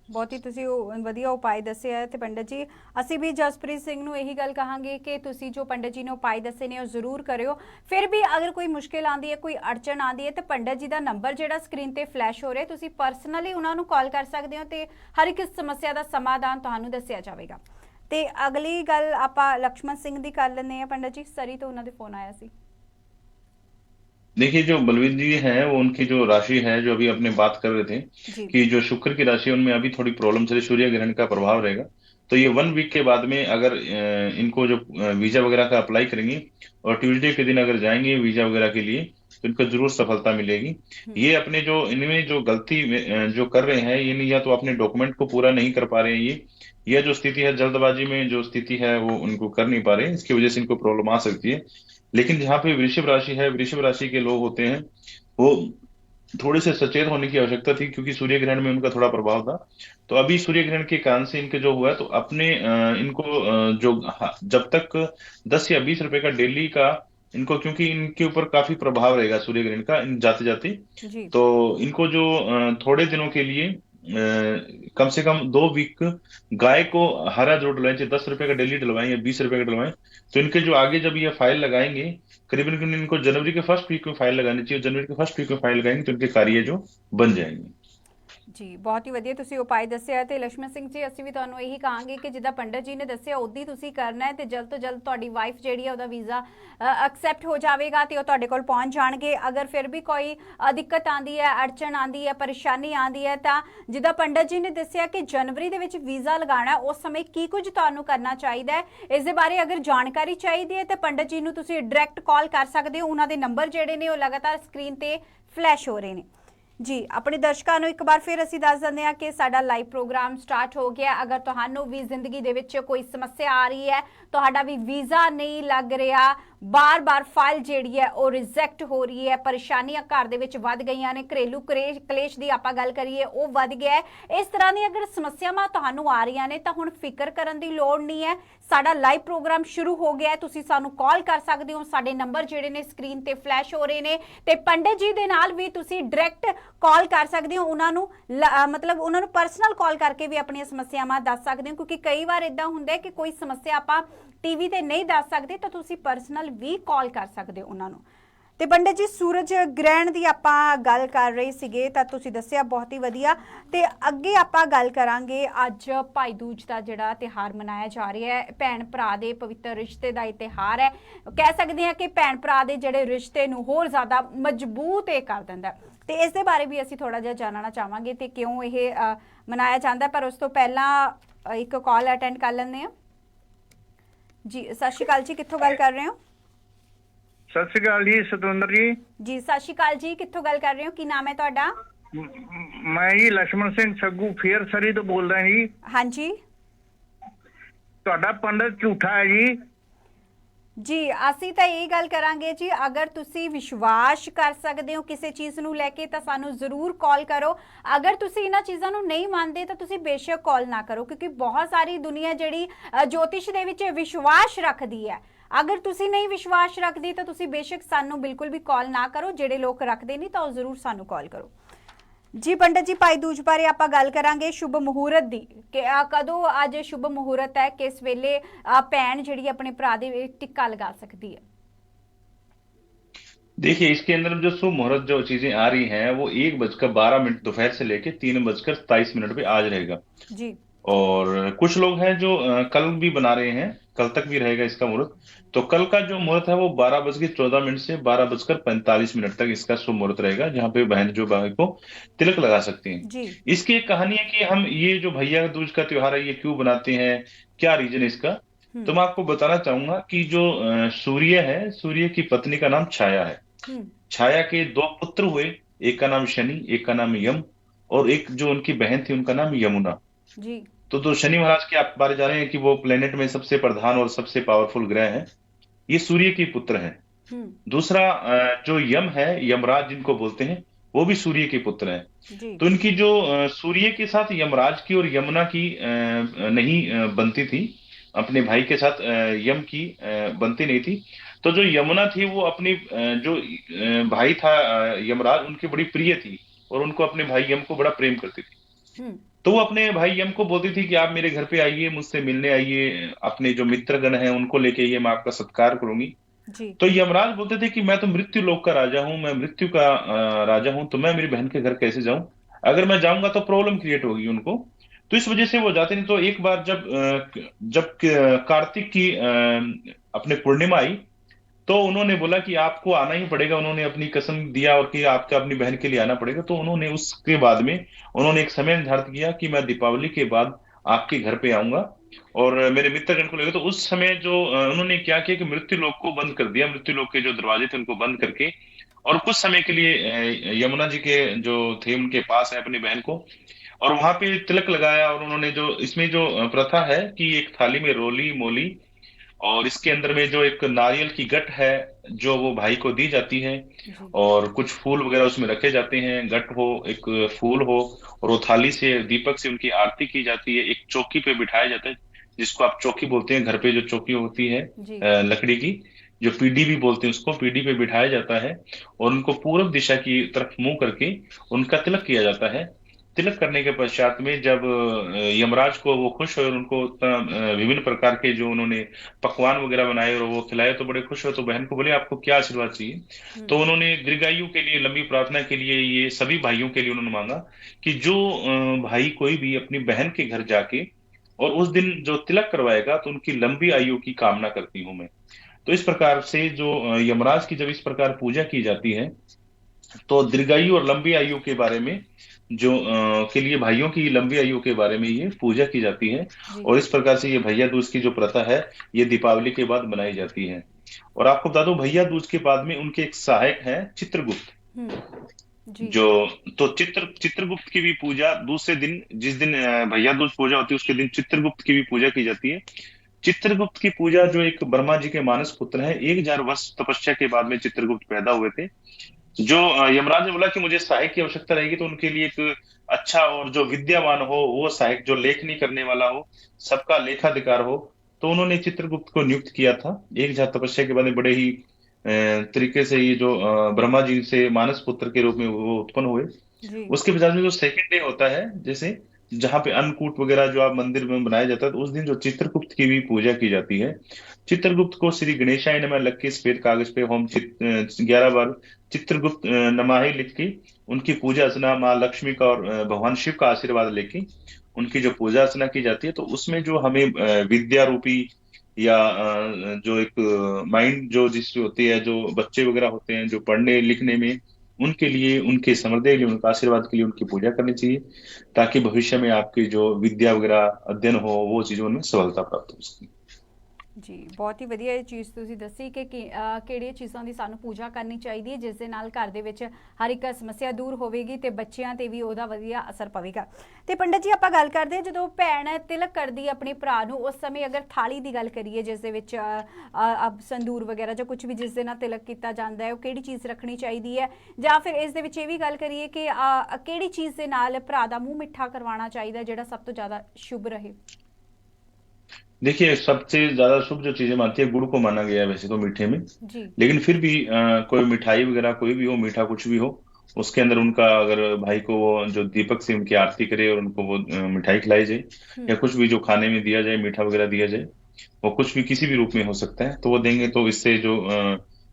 ਬਹੁਤ ਹੀ ਤੁਸੀਂ ਵਧੀਆ ਉਪਾਅ ਦੱਸੇ ਹੈ। ਤੇ ਪੰਡਤ ਜੀ ਅਸੀਂ ਵੀ ਜਸਪ੍ਰੀਤ ਸਿੰਘ ਨੂੰ ਇਹੀ ਗੱਲ ਕਹਾਂਗੇ ਕਿ ਤੁਸੀਂ ਜੋ ਪੰਡਤ ਜੀ ਨੇ ਉਪਾਅ ਦੱਸੇ ਨੇ ਉਹ ਜ਼ਰੂਰ ਕਰਿਓ। ਫਿਰ ਵੀ ਅਗਰ ਕੋਈ ਮੁਸ਼ਕਿਲ ਆਉਂਦੀ ਹੈ, ਕੋਈ ਅੜਚਨ ਆਉਂਦੀ ਹੈ, ਤੇ ਪੰਡਤ ਜੀ ਦਾ ਨੰਬਰ ਜਿਹੜਾ ਸਕਰੀਨ ਤੇ ਫਲੈਸ਼ ਹੋ ਰਿਹਾ, ਤੁਸੀਂ ਪਰਸਨਲੀ ਉਹਨਾਂ ਨੂੰ ਕਾਲ ਕਰ ਸਕਦੇ ਹੋ ਤੇ ਹਰ ਇੱਕ ਸਮੱਸਿਆ ਦਾ ਸਮਾਧਾਨ ਤੁਹਾਨੂੰ ਦੱਸਿਆ ਜਾਵੇਗਾ। ਤੇ ਅਗਲੀ ਗੱਲ ਆਪਾਂ ਲక్ష్మణ ਸਿੰਘ ਦੀ ਕਰ ਲੈਂਦੇ ਆ। ਪੰਡਤ ਜੀ ਸਰੀ ਤੋਂ ਉਹਨਾਂ ਦੇ ਫੋਨ ਆਇਆ ਸੀ। देखिए, जो बलवीर जी हैं वो उनकी जो राशि है, जो अभी अपने बात कर रहे थे जी कि जो शुक्र की राशि है उनमें अभी थोड़ी प्रॉब्लम चली, सूर्य ग्रहण का प्रभाव रहेगा। तो ये 1 वीक के बाद में अगर इनको जो वीजा वगैरह का अप्लाई करेंगे और ट्यूसडे के दिन अगर जाएंगे वीजा वगैरह के लिए, तो इनको जरूर सफलता मिलेगी। ये अपने जो इनमें जो गलती जो कर रहे हैं, ये या तो अपने डॉक्यूमेंट को पूरा नहीं कर पा रहे हैं, ये जो स्थिति है, जल्दबाजी में जो स्थिति है वो उनको कर नहीं पा रहे हैं, इसकी वजह से इनको प्रॉब्लम आ सकती है। लेकिन जहाँ पे वृषभ राशि है, वृषभ राशि के लोग होते हैं वो थोड़े से सचेत होने की आवश्यकता थी, क्योंकि सूर्य ग्रहण में उनका थोड़ा प्रभाव था। तो अभी सूर्य ग्रहण के कारण से इनके जो हुआ है, तो अपने इनको जो जब तक 10 या 20 रुपए का डेली का इनको, क्योंकि इनके ऊपर काफी प्रभाव रहेगा सूर्य ग्रहण का जाते जाते, जी तो इनको जो थोड़े दिनों के लिए कम से कम 2 वीक गाय को हरा जरूर डलवाएं, चाहे 10 रुपए का डेली डलवाएं या 20 रुपए का डलवाएं। तो इनके जो आगे जब ये फाइल लगाएंगे, करीबन इनको जनवरी के फर्स्ट वीक में फाइल लगानी चाहिए। जनवरी के फर्स्ट वीक में फाइल लगाएंगे तो इनके कार्य जो बन जाएंगे। जी बहुत ही ਵਧੀਆ ਤੁਸੀਂ ਉਪਾਅ ਦੱਸਿਆ। ਤੇ ਲక్ష్మణ ਸਿੰਘ ਜੀ ਅਸੀਂ ਵੀ ਤੁਹਾਨੂੰ ਇਹੀ ਕਹਾਂਗੇ ਕਿ ਜਿੱਦਾਂ ਪੰਡਤ ਜੀ ਨੇ ਦੱਸਿਆ ਉਦੋਂ ਤੁਸੀਂ ਕਰਨਾ ਹੈ, ਤੇ ਜਲਦ ਤੋਂ ਜਲਦ ਤੁਹਾਡੀ ਵਾਈਫ ਜਿਹੜੀ ਹੈ ਉਹਦਾ ਵੀਜ਼ਾ ਐਕਸੈਪਟ ਹੋ ਜਾਵੇਗਾ ਤੇ ਉਹ ਤੁਹਾਡੇ ਕੋਲ ਪਹੁੰਚ ਜਾਣਗੇ। ਅਗਰ ਫਿਰ ਵੀ ਕੋਈ ਦਿੱਕਤ ਆਂਦੀ ਹੈ, ਅੜਚਨ ਆਂਦੀ ਹੈ, ਪਰੇਸ਼ਾਨੀ ਆਂਦੀ ਹੈ, ਤਾਂ ਜਿੱਦਾਂ ਪੰਡਤ ਜੀ ਨੇ ਦੱਸਿਆ ਕਿ ਜਨਵਰੀ ਦੇ ਵਿੱਚ ਵੀਜ਼ਾ ਲਗਾਉਣਾ, ਉਸ ਸਮੇਂ ਕੀ ਕੁਝ ਤੁਹਾਨੂੰ ਕਰਨਾ ਚਾਹੀਦਾ ਹੈ, ਇਸ ਦੇ ਬਾਰੇ ਅਗਰ ਜਾਣਕਾਰੀ ਚਾਹੀਦੀ ਹੈ ਤਾਂ ਪੰਡਤ ਜੀ ਨੂੰ ਤੁਸੀਂ ਡਾਇਰੈਕਟ ਕਾਲ ਕਰ ਸਕਦੇ ਹੋ। ਉਹਨਾਂ ਦੇ ਨੰਬਰ ਜਿਹੜੇ ਨੇ ਉਹ ਲਗਾਤਾਰ ਸਕਰੀਨ ਤੇ ਫਲੈਸ਼ ਹੋ ਰਹੇ ਨੇ। जी अपने दर्शकों ਨੂੰ ਇੱਕ ਵਾਰ ਫਿਰ ਅਸੀਂ ਦੱਸ ਦਿੰਦੇ ਹਾਂ ਕਿ ਸਾਡਾ ਲਾਈਵ ਪ੍ਰੋਗਰਾਮ ਸਟਾਰਟ ਹੋ ਗਿਆ। ਅਗਰ ਤੁਹਾਨੂੰ ਵੀ ਜ਼ਿੰਦਗੀ ਦੇ ਵਿੱਚ ਕੋਈ ਸਮੱਸਿਆ ਆ ਰਹੀ ਹੈ, ਤੁਹਾਡਾ ਵੀ ਵੀਜ਼ਾ ਨਹੀਂ ਲੱਗ ਰਿਹਾ, ਬਾਰ-ਬਾਰ ਫਾਈਲ ਜਿਹੜੀ ਹੈ ਉਹ ਰਿਜੈਕਟ ਹੋ ਰਹੀ ਹੈ, ਪਰੇਸ਼ਾਨੀਆਂ ਘਰ ਦੇ ਵਿੱਚ ਵੱਧ ਗਈਆਂ ਨੇ, ਘਰੇਲੂ ਕਲੇਸ਼ ਦੀ ਆਪਾਂ ਗੱਲ ਕਰੀਏ ਉਹ ਵੱਧ ਗਿਆ ਹੈ, ਇਸ ਤਰ੍ਹਾਂ ਦੀਆਂ ਅਗਰ ਸਮੱਸਿਆਵਾਂ ਤੁਹਾਨੂੰ ਆ ਰਹੀਆਂ ਨੇ ਤਾਂ ਹੁਣ ਫਿਕਰ ਕਰਨ ਦੀ ਲੋੜ ਨਹੀਂ ਹੈ। ਸਾਡਾ ਲਾਈਵ ਪ੍ਰੋਗਰਾਮ ਸ਼ੁਰੂ ਹੋ ਗਿਆ ਹੈ, ਤੁਸੀਂ ਸਾਨੂੰ ਕਾਲ ਕਰ ਸਕਦੇ ਹੋ। ਸਾਡੇ ਨੰਬਰ ਜਿਹੜੇ ਨੇ ਸਕਰੀਨ ਤੇ ਫਲੈਸ਼ ਹੋ ਰਹੇ ਨੇ ਤੇ ਪੰਡਤ ਜੀ ਦੇ ਨਾਲ ਵੀ ਤੁਸੀਂ ਡਾਇਰੈਕਟ ਕਾਲ ਕਰ ਸਕਦੇ ਹੋ। ਉਹਨਾਂ ਨੂੰ ਮਤਲਬ ਉਹਨਾਂ ਨੂੰ ਪਰਸਨਲ ਕਾਲ ਕਰਕੇ ਵੀ ਆਪਣੀਆਂ ਸਮੱਸਿਆਵਾਂ ਦੱਸ ਸਕਦੇ ਹੋ, ਕਿਉਂਕਿ ਕਈ ਵਾਰ ਇਦਾਂ ਹੁੰਦਾ ਹੈ ਕਿ ਕੋਈ ਸਮੱਸਿਆ ਆਪਾਂ ਟੀਵੀ ਤੇ ਨਹੀਂ ਦੱਸ ਸਕਦੇ, ਤਾਂ ਤੁਸੀਂ ਪਰਸਨਲ ਵੀ ਕਾਲ ਕਰ ਸਕਦੇ ਹੋ ਉਹਨਾਂ ਨੂੰ। ਤੇ ਪੰਡਤ ਜੀ ਸੂਰਜ ਗ੍ਰਹਿਣ ਦੀ ਆਪਾਂ ਗੱਲ ਕਰ ਰਹੇ ਸੀਗੇ, ਤਾਂ ਤੁਸੀਂ ਦੱਸਿਆ ਬਹੁਤ ਹੀ ਵਧੀਆ। ਤੇ ਅੱਗੇ ਆਪਾਂ ਗੱਲ ਕਰਾਂਗੇ, ਅੱਜ ਭਾਈ ਦੂਜ ਦਾ ਜਿਹੜਾ ਤਿਉਹਾਰ ਮਨਾਇਆ ਜਾ ਰਿਹਾ ਹੈ, ਭੈਣ ਭਰਾ ਦੇ ਪਵਿੱਤਰ ਰਿਸ਼ਤੇ ਦਾ ਇਹ ਤਿਉਹਾਰ ਹੈ। ਕਹਿ ਸਕਦੇ ਹਾਂ ਕਿ ਭੈਣ ਭਰਾ ਦੇ ਜਿਹੜੇ ਰਿਸ਼ਤੇ ਨੂੰ ਹੋਰ ਜ਼ਿਆਦਾ ਮਜ਼ਬੂਤ ਇਹ ਕਰ ਦਿੰਦਾ। ਤੇ ਇਸ ਦੇ ਬਾਰੇ ਵੀ ਅਸੀਂ ਥੋੜਾ ਜਿਹਾ ਜਾਣਨਾ ਚਾਹਾਂਗੇ ਤੇ ਕਿਉਂ ਇਹ ਮਨਾਇਆ ਜਾਂਦਾ। ਪਰ ਉਸ ਤੋਂ ਪਹਿਲਾਂ ਇੱਕ ਕਾਲ ਅਟੈਂਡ ਕਰ ਲੈਂਦੇ ਹਾਂ। ਜੀ ਸਤਿ ਸ਼੍ਰੀ ਅਕਾਲ ਜੀ, ਕਿੱਥੋਂ ਗੱਲ ਕਰ ਰਹੇ ਹੋ? ਸਤਿ ਸ਼੍ਰੀ ਅਕਾਲ ਜੀ, ਸਤਵਿੰਦਰ ਜੀ। ਜੀ ਸਤਿ ਸ਼੍ਰੀ ਅਕਾਲ ਜੀ, ਕਿੱਥੋਂ ਗੱਲ ਕਰ ਰਹੇ ਹੋ? ਕੀ ਨਾਮ ਹੈ ਤੁਹਾਡਾ? ਮੈਂ ਜੀ ਲక్ష్మణ ਸਿੰਘ ਸੱਗੂ ਫੇਰ ਸਰੀ ਤੋਂ ਬੋਲਦਾ ਜੀ। ਹਾਂਜੀ। ਤੁਹਾਡਾ ਪੰਡਤ ਝੂਠਾ ਹੈ ਜੀ। ਜੀ ਅਸੀਂ ਤਾਂ ਇਹ ਗੱਲ ਕਰਾਂਗੇ ਜੀ, ਅਗਰ ਤੁਸੀਂ ਵਿਸ਼ਵਾਸ ਕਰ ਸਕਦੇ ਹੋ ਕਿਸੇ ਚੀਜ਼ ਨੂੰ ਲੈ ਕੇ ਤਾਂ ਸਾਨੂੰ ਜ਼ਰੂਰ ਕਾਲ ਕਰੋ। ਅਗਰ ਤੁਸੀਂ ਇਹਨਾਂ ਚੀਜ਼ਾਂ ਨੂੰ ਨਹੀਂ ਮੰਨਦੇ ਤਾਂ ਤੁਸੀਂ ਬੇਸ਼ੱਕ ਕਾਲ ਨਾ ਕਰੋ, ਕਿਉਂਕਿ ਬਹੁਤ ਸਾਰੀ ਦੁਨੀਆ ਜਿਹੜੀ ਜੋਤਿਸ਼ ਦੇ ਵਿੱਚ ਵਿਸ਼ਵਾਸ ਰੱਖਦੀ ਹੈ। ਅਗਰ ਤੁਸੀਂ ਨਹੀਂ ਵਿਸ਼ਵਾਸ ਰੱਖਦੇ ਤਾਂ ਤੁਸੀਂ ਬੇਸ਼ੱਕ ਸਾਨੂੰ ਬਿਲਕੁਲ ਵੀ ਕਾਲ ਨਾ ਕਰੋ। ਜਿਹੜੇ ਲੋਕ ਰੱਖਦੇ ਨਹੀਂ ਤਾਂ ਉਹ ਜ਼ਰੂਰ ਸਾਨੂੰ ਕਾਲ ਕਰੋ। ਜੀ ਪੰਡਤ ਜੀ ਭਾਈ ਦੂਜ ਬਾਰੇ ਆਪਾਂ ਗੱਲ ਕਰਾਂਗੇ, शुभ मुहूर्त ਦੀ ਕਿ ਕਦੋਂ ਅੱਜ शुभ मुहूर्त है, किस वेले ਭੈਣ ਜਿਹੜੀ ਆਪਣੇ ਭਰਾ ਦੇ ਟਿੱਕਾ लगा सकती है? देखिए, इसके अंदर जो शुभ मुहूर्त जो चीजें आ रही हैं वो 1:12 दोपहर से लेके 3:27 पे आज रहेगा जी। और कुछ लोग हैं जो कल भी बना रहे हैं, कल तक भी रहेगा इसका मुहूर्त। तो कल का जो मुहूर्त है वो 12:14 से 12:45 तक इसका शुभ मुहूर्त रहेगा, जहाँ पे बहन जो भाई को तिलक लगा सकती हैं। जी। इसकी एक कहानी है कि हम ये जो भैया दूज का त्योहार है ये क्यों बनाते हैं, क्या रीजन है इसका। तो मैं आपको बताना चाहूंगा कि जो सूर्य है, सूर्य की पत्नी का नाम छाया है। हम्म। छाया के दो पुत्र हुए, एक का नाम शनि, एक का नाम यम, और एक जो उनकी बहन थी उनका नाम यमुना। जी। तो शनि महाराज के आप बारे जाने हैं कि वो प्लेनेट में सबसे प्रधान और सबसे पावरफुल ग्रह है। ये सूर्य के पुत्र हैं। हम्म। दूसरा जो यम है, यमराज जिनको बोलते हैं, वो भी सूर्य के पुत्र हैं। जी। तो इनकी जो सूर्य के साथ यमराज की और यमुना की नहीं बनती थी, अपने भाई के साथ यम की बनती नहीं थी। तो जो यमुना थी वो अपनी जो भाई था यमराज, उनकी बड़ी प्रिय थी और उनको अपने भाई यम को बड़ा प्रेम करती थी। हम्म। तो वो अपने भाई यम को बोलती थी कि आप मेरे घर पे आइए, मुझसे मिलने आइए, अपने जो मित्रगण हैं उनको लेके आइए, मैं आपका सत्कार करूंगी। जी। तो यमराज बोलते थे कि मैं तो मृत्यु लोक का राजा हूँ, मैं मृत्यु का राजा हूँ, तो मैं मेरी बहन के घर कैसे जाऊं? अगर मैं जाऊंगा तो प्रॉब्लम क्रिएट होगी उनको। तो इस वजह से वो जाते नहीं। तो एक बार जब कार्तिक की अपने पूर्णिमा आई, तो उन्होंने बोला कि आपको आना ही पड़ेगा। उन्होंने अपनी कसम दिया और कि आपका अपनी बहन के लिए आना पड़ेगा। तो उन्होंने उसके बाद में उन्होंने एक समय निर्धारित किया कि मैं दीपावली के बाद आपके घर पे आऊंगा और मेरे मित्रगण को लेकर। तो उस समय जो उन्होंने क्या किया कि मृत्यु लोक को बंद कर दिया, मृत्यु लोक के जो दरवाजे थे उनको बंद करके, और कुछ समय के लिए यमुना जी के जो थे उनके पास है अपनी बहन को, और वहां पे तिलक लगाया। और उन्होंने जो इसमें जो प्रथा है कि एक थाली में रोली मोली, और इसके अंदर में जो एक नारियल की गठ है जो वो भाई को दी जाती है, जी। और कुछ फूल वगैरह उसमें रखे जाते हैं, गठ हो, एक फूल हो, और वो थाली से दीपक से उनकी आरती की जाती है। एक चौकी पे बिठाया जाता है, जिसको आप चौकी बोलते हैं, घर पे जो चौकी होती है जी। लकड़ी की, जो पीढ़ी भी बोलते हैं उसको, पीढ़ी पे बिठाया जाता है। और उनको पूर्व दिशा की तरफ मुंह करके उनका तिलक किया जाता है। तिलक करने के पश्चात में जब यमराज को वो खुश हुए और उनको विभिन्न प्रकार के जो उन्होंने पकवान वगैरह बनाए और वो खिलाए, तो बड़े खुश हुए। तो बहन को बोले आपको क्या आशीर्वाद चाहिए? तो उन्होंने दीर्घायु के लिए, लंबी प्रार्थना के लिए, ये सभी भाइयों के लिए उन्होंने मांगा कि जो भाई कोई भी अपनी बहन के घर जाके और उस दिन जो तिलक करवाएगा तो उनकी लंबी आयु की कामना करती हूं मैं। तो इस प्रकार से जो यमराज की जब इस प्रकार पूजा की जाती है, तो दीर्घायु और लंबी आयु के बारे में जो के लिए भाइयों की लंबी आयु के बारे में ये पूजा की जाती है। जी। और इस प्रकार से ये भैया दूज की जो प्रथा है, ये दीपावली के बाद मनाई जाती है। और आपको बता दूं, भैया दूज के बाद में उनके एक सहायक हैं चित्रगुप्त। जी। जो तो चित्रगुप्त की भी पूजा दूसरे दिन, जिस दिन भैया दूज पूजा होती है उसके दिन चित्रगुप्त की भी पूजा की जाती है। चित्रगुप्त की पूजा, जो एक ब्रह्मा जी के मानस पुत्र हैं, 1000 वर्ष तपस्या के बाद में चित्रगुप्त पैदा हुए थे। जो यमराज ने बोला कि मुझे सहायक की आवश्यकता रहेगी, तो उनके लिए एक अच्छा और जो विद्यावान हो वो सहायक, जो लेखनी करने वाला हो, सबका लेखाधिकार हो, तो उन्होंने चित्रगुप्त को नियुक्त किया था। 1000 तपस्या के बाद में बड़े ही तरीके से ये जो ब्रह्मा जी से मानस पुत्र के रूप में वो उत्पन्न हुए। जी। उसके बजाय में जो सेकंड डे होता है, जैसे जहाँ पे अन्नकूट वगैरह जो आप मंदिर में बनाया जाता है, तो उस दिन जो चित्रगुप्त की भी पूजा की जाती है। चित्रगुप्त को श्री गणेशाय नमः लिख के सफेद कागज पे होम 11 बार चित्रगुप्त नमाहि लिख के उनकी पूजा अर्चना, माँ लक्ष्मी का और भगवान शिव का आशीर्वाद लेके उनकी जो पूजा अर्चना की जाती है, तो उसमें जो हमें विद्या रूपी या जो एक माइंड जो जिसकी होती है, जो बच्चे वगैरह होते हैं जो पढ़ने लिखने में, उनके लिए, उनके समृद्धि के लिए, उनका आशीर्वाद के लिए उनकी पूजा करनी चाहिए, ताकि भविष्य में आपकी जो विद्या वगैरह अध्ययन हो वो चीजों में सफलता प्राप्त हो सके। जी, बहुत ही ਵਧੀਆ ਇਹ ਚੀਜ਼ ਤੁਸੀਂ ਦੱਸੀ ਕਿ ਕਿਹੜੀਆਂ ਚੀਜ਼ਾਂ ਦੀ ਸਾਨੂੰ ਪੂਜਾ ਕਰਨੀ ਚਾਹੀਦੀ ਹੈ ਜਿਸ ਦੇ ਨਾਲ ਘਰ ਦੇ ਵਿੱਚ ਹਰ ਇੱਕ ਸਮੱਸਿਆ ਦੂਰ ਹੋਵੇਗੀ ਤੇ ਬੱਚਿਆਂ ਤੇ ਵੀ ਉਹਦਾ ਵਧੀਆ ਅਸਰ ਪਵੇਗਾ। ਤੇ ਪੰਡਤ ਜੀ, ਆਪਾਂ ਗੱਲ ਕਰਦੇ ਹਾਂ ਜਦੋਂ ਭੈਣ ਤਿਲਕ ਕਰਦੀ ਹੈ ਆਪਣੇ ਭਰਾ ਨੂੰ, ਉਸ ਸਮੇਂ ਅਗਰ ਥਾਲੀ ਦੀ ਗੱਲ ਕਰੀਏ ਜਿਸ ਦੇ ਵਿੱਚ ਸੰਦੂਰ ਵਗੈਰਾ ਜਾਂ ਕੁਝ ਵੀ ਜਿਸ ਦੇ ਨਾਲ ਤਿਲਕ ਕੀਤਾ ਜਾਂਦਾ ਹੈ, ਉਹ ਕਿਹੜੀ ਚੀਜ਼ ਰੱਖਣੀ ਚਾਹੀਦੀ ਹੈ? ਜਾਂ ਫਿਰ ਇਸ ਦੇ ਵਿੱਚ ਇਹ ਵੀ ਗੱਲ ਕਰੀਏ ਕਿ ਕਿਹੜੀ ਚੀਜ਼ ਦੇ ਨਾਲ ਭਰਾ ਦਾ ਮੂੰਹ ਮਿੱਠਾ ਕਰਵਾਉਣਾ ਚਾਹੀਦਾ ਜਿਹੜਾ ਸਭ ਤੋਂ ਜ਼ਿਆਦਾ शुभ रहे? देखिए, सबसे ज्यादा शुभ जो चीजें मानती है, गुड़ को माना गया है वैसे तो मीठे में। जी। लेकिन फिर भी कोई मिठाई वगैरह कोई भी हो, मीठा कुछ भी हो, उसके अंदर उनका अगर भाई को वो जो दीपक से उनकी आरती करे और उनको वो मिठाई खिलाई जाए या कुछ भी जो खाने में दिया जाए, मीठा वगैरह दिया जाए, वो कुछ भी किसी भी रूप में हो सकता है, तो वो देंगे। तो इससे जो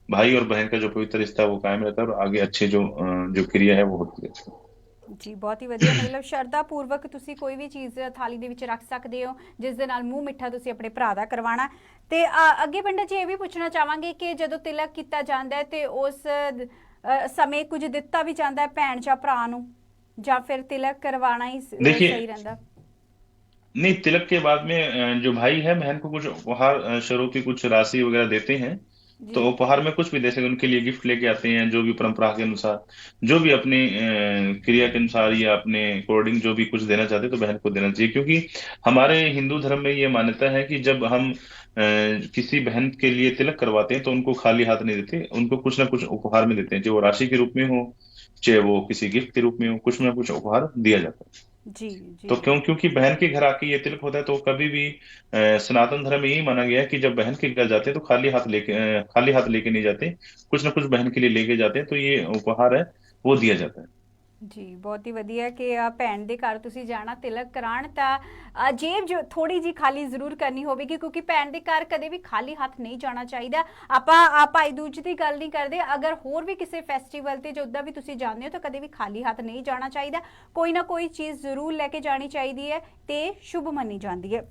भाई और बहन का जो पवित्र रिश्ता है वो कायम रहता है और आगे अच्छे जो क्रिया है वो होती है। जी, बहुत ही ਵਧੀਆ। मतलब ਸ਼ਰਧਾ ਪੂਰਵਕ ਤੁਸੀਂ ਕੋਈ ਵੀ ਚੀਜ਼ ਥਾਲੀ ਦੇ ਵਿੱਚ ਰੱਖ ਸਕਦੇ ਹੋ ਜਿਸ ਦੇ ਨਾਲ ਮੂੰਹ ਮਿੱਠਾ ਤੁਸੀਂ ਆਪਣੇ ਭਰਾ ਦਾ ਕਰਵਾਉਣਾ। ਤੇ ਅੱਗੇ ਪੰਡਤ ਜੀ ਇਹ ਵੀ ਪੁੱਛਣਾ ਚਾਹਾਂਗੇ ਕਿ ਜਦੋਂ ਤਿਲਕ ਕੀਤਾ ਜਾਂਦਾ ਹੈ ਤੇ ਉਸ ਸਮੇਂ ਕੁਝ ਦਿੱਤਾ ਵੀ ਜਾਂਦਾ ਹੈ ਭੈਣ ਜਾਂ ਭਰਾ ਨੂੰ, ਜਾਂ ਫਿਰ ਤਿਲਕ ਕਰਵਾਉਣਾ ਹੀ देखिए, ਸਹੀ ਰਹਿੰਦਾ? नहीं, तिलक के बाद में जो भाई है बहन को कुछ उपहार स्वरूप की कुछ राशि वगैरह देते हैं। जी। तो उपहार में कुछ भी दे सकते, उनके लिए गिफ्ट लेके आते हैं, जो भी परंपरा के अनुसार, जो भी अपनी क्रिया के अनुसार या अपने अकॉर्डिंग जो भी कुछ देना चाहते हैं तो बहन को देना चाहिए। क्योंकि हमारे हिंदू धर्म में ये मान्यता है कि जब हम किसी बहन के लिए तिलक करवाते हैं तो उनको खाली हाथ नहीं देते, उनको कुछ ना कुछ उपहार में देते हैं, चाहे वो राशि के रूप में हो, चाहे वो किसी गिफ्ट के रूप में हो, कुछ ना कुछ उपहार दिया जाता है। जी। जी। तो क्योंकि बहन के घर आके ये तिलक होता है, तो कभी भी सनातन धर्म में यही माना गया है कि जब बहन के घर जाते हैं तो खाली हाथ लेके नहीं जाते, कुछ ना कुछ बहन के लिए लेके जाते हैं, तो ये उपहार है वो दिया जाता है। जी, बहुत ही ਵਧੀਆ ਕਿ ਭੈਣ ਦੇ ਘਰ ਤੁਸੀਂ ਜਾਣਾ ਤਿਲਕ ਕਰਾਉਣ ਤਾਂ ਜੇਬ ਜੋ ਥੋੜੀ ਜੀ ਖਾਲੀ ਜ਼ਰੂਰ ਕਰਨੀ ਹੋਵੇਗੀ, ਕਿਉਂਕਿ ਭੈਣ ਦੇ ਘਰ ਕਦੇ ਵੀ ਖਾਲੀ ਹੱਥ ਨਹੀਂ ਜਾਣਾ ਚਾਹੀਦਾ। ਆਪਾਂ ਭਾਈ ਦੂਜ ਦੀ ਗੱਲ ਨਹੀਂ ਕਰਦੇ, ਅਗਰ ਹੋਰ ਵੀ ਕਿਸੇ ਫੈਸਟੀਵਲ ਤੇ ਜਿੱਦਾਂ ਵੀ ਤੁਸੀਂ ਜਾਂਦੇ ਹੋ ਤਾਂ ਕਦੇ ਵੀ ਖਾਲੀ ਹੱਥ ਨਹੀਂ ਜਾਣਾ ਚਾਹੀਦਾ, ਕੋਈ ਨਾ ਕੋਈ ਚੀਜ਼ ਜ਼ਰੂਰ ਲੈ ਕੇ ਜਾਣੀ ਚਾਹੀਦੀ ਹੈ ਤੇ ਸ਼ੁਭ ਮੰਨੀ ਜਾਂਦੀ ਹੈ।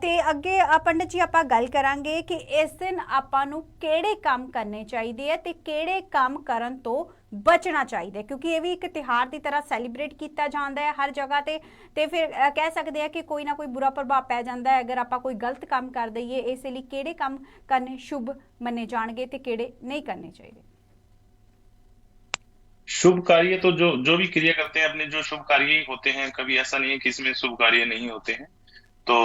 ਤੇ ਅੱਗੇ ਪੰਡਤ ਜੀ ਆਪਾਂ ਗੱਲ ਕਰਾਂਗੇ ਕਿ ਇਸ ਦਿਨ ਆਪਾਂ ਨੂੰ ਕਿਹੜੇ ਕੰਮ ਕਰਨੇ ਚਾਹੀਦੇ ਹੈ ਤੇ ਕਿਹੜੇ ਕੰਮ ਕਰਨ ਤੋਂ ਬਚਣਾ ਚਾਹੀਦਾ, ਕਿਉਂਕਿ ਇਹ ਵੀ ਇੱਕ ਤਿਉਹਾਰ ਦੀ ਤਰ੍ਹਾਂ ਸੈਲੀਬ੍ਰੇਟ ਕੀਤਾ ਜਾਂਦਾ ਹੈ ਹਰ ਜਗ੍ਹਾ ਤੇ ਫਿਰ ਕਹਿ ਸਕਦੇ ਆ ਕਿ ਕੋਈ ਨਾ ਕੋਈ ਬੁਰਾ ਪ੍ਰਭਾਵ ਪੈ ਜਾਂਦਾ ਹੈ ਅਗਰ ਆਪਾਂ ਕੋਈ ਗਲਤ ਕੰਮ ਕਰ ਦਈਏ। ਇਸ ਲਈ ਕਿਹੜੇ ਕੰਮ ਕਰਨੇ ਸ਼ੁਭ ਮੰਨੇ ਜਾਣਗੇ ਤੇ ਕਿਹੜੇ नहीं करने चाहिए? शुभ कार्य तो जो भी क्रिया करते हैं अपने, जो शुभ कार्य ही होते हैं, कभी ऐसा नहीं है कि इसमें शुभ कार्य नहीं होते हैं। तो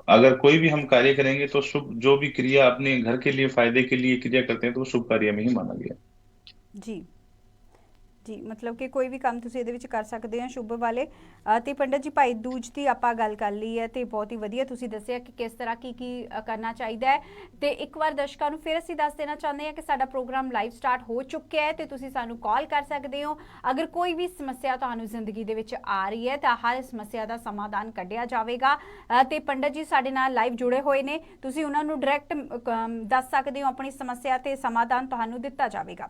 अगर कोई भी हम कार्य करेंगे तो शुभ, जो भी क्रिया अपने घर के लिए फायदे के लिए क्रिया करते हैं तो वो शुभ कार्य में ही माना गया। जी ਜੀ, ਮਤਲਬ ਕਿ ਕੋਈ ਵੀ ਕੰਮ ਤੁਸੀਂ ਇਹਦੇ ਵਿੱਚ ਕਰ ਸਕਦੇ ਹੋ ਸ਼ੁਭ ਵਾਲੇ। ਤੇ ਪੰਡਤ ਜੀ ਭਾਈ ਦੂਜ ਦੀ ਆਪਾਂ ਗੱਲ ਕਰ ਲਈ ਹੈ ਤੇ ਬਹੁਤ ਹੀ ਵਧੀਆ ਤੁਸੀਂ ਦੱਸਿਆ ਕਿ ਕਿਸ ਤਰ੍ਹਾਂ ਕੀ ਕਰਨਾ ਚਾਹੀਦਾ ਹੈ। ਤੇ ਇੱਕ ਵਾਰ ਦਰਸ਼ਕਾਂ ਨੂੰ ਫਿਰ ਅਸੀਂ ਦੱਸ ਦੇਣਾ ਚਾਹੁੰਦੇ ਹਾਂ ਕਿ ਸਾਡਾ ਪ੍ਰੋਗਰਾਮ ਲਾਈਵ ਸਟਾਰਟ ਹੋ ਚੁੱਕਿਆ ਹੈ ਤੇ ਤੁਸੀਂ ਸਾਨੂੰ ਕਾਲ ਕਰ ਸਕਦੇ ਹੋ। ਅਗਰ ਕੋਈ ਵੀ ਸਮੱਸਿਆ ਤੁਹਾਨੂੰ ਜ਼ਿੰਦਗੀ ਦੇ ਵਿੱਚ ਆ ਰਹੀ ਹੈ ਤਾਂ ਹਰ ਸਮੱਸਿਆ ਦਾ ਸਮਾਧਾਨ ਕੱਢਿਆ ਜਾਵੇਗਾ। ਤੇ ਪੰਡਤ ਜੀ ਸਾਡੇ ਨਾਲ ਲਾਈਵ ਜੁੜੇ ਹੋਏ ਨੇ, ਤੁਸੀਂ ਉਹਨਾਂ ਨੂੰ ਡਾਇਰੈਕਟ ਦੱਸ ਸਕਦੇ ਹੋ ਆਪਣੀ ਸਮੱਸਿਆ ਤੇ ਸਮਾਧਾਨ ਤੁਹਾਨੂੰ ਦਿੱਤਾ ਜਾਵੇਗਾ।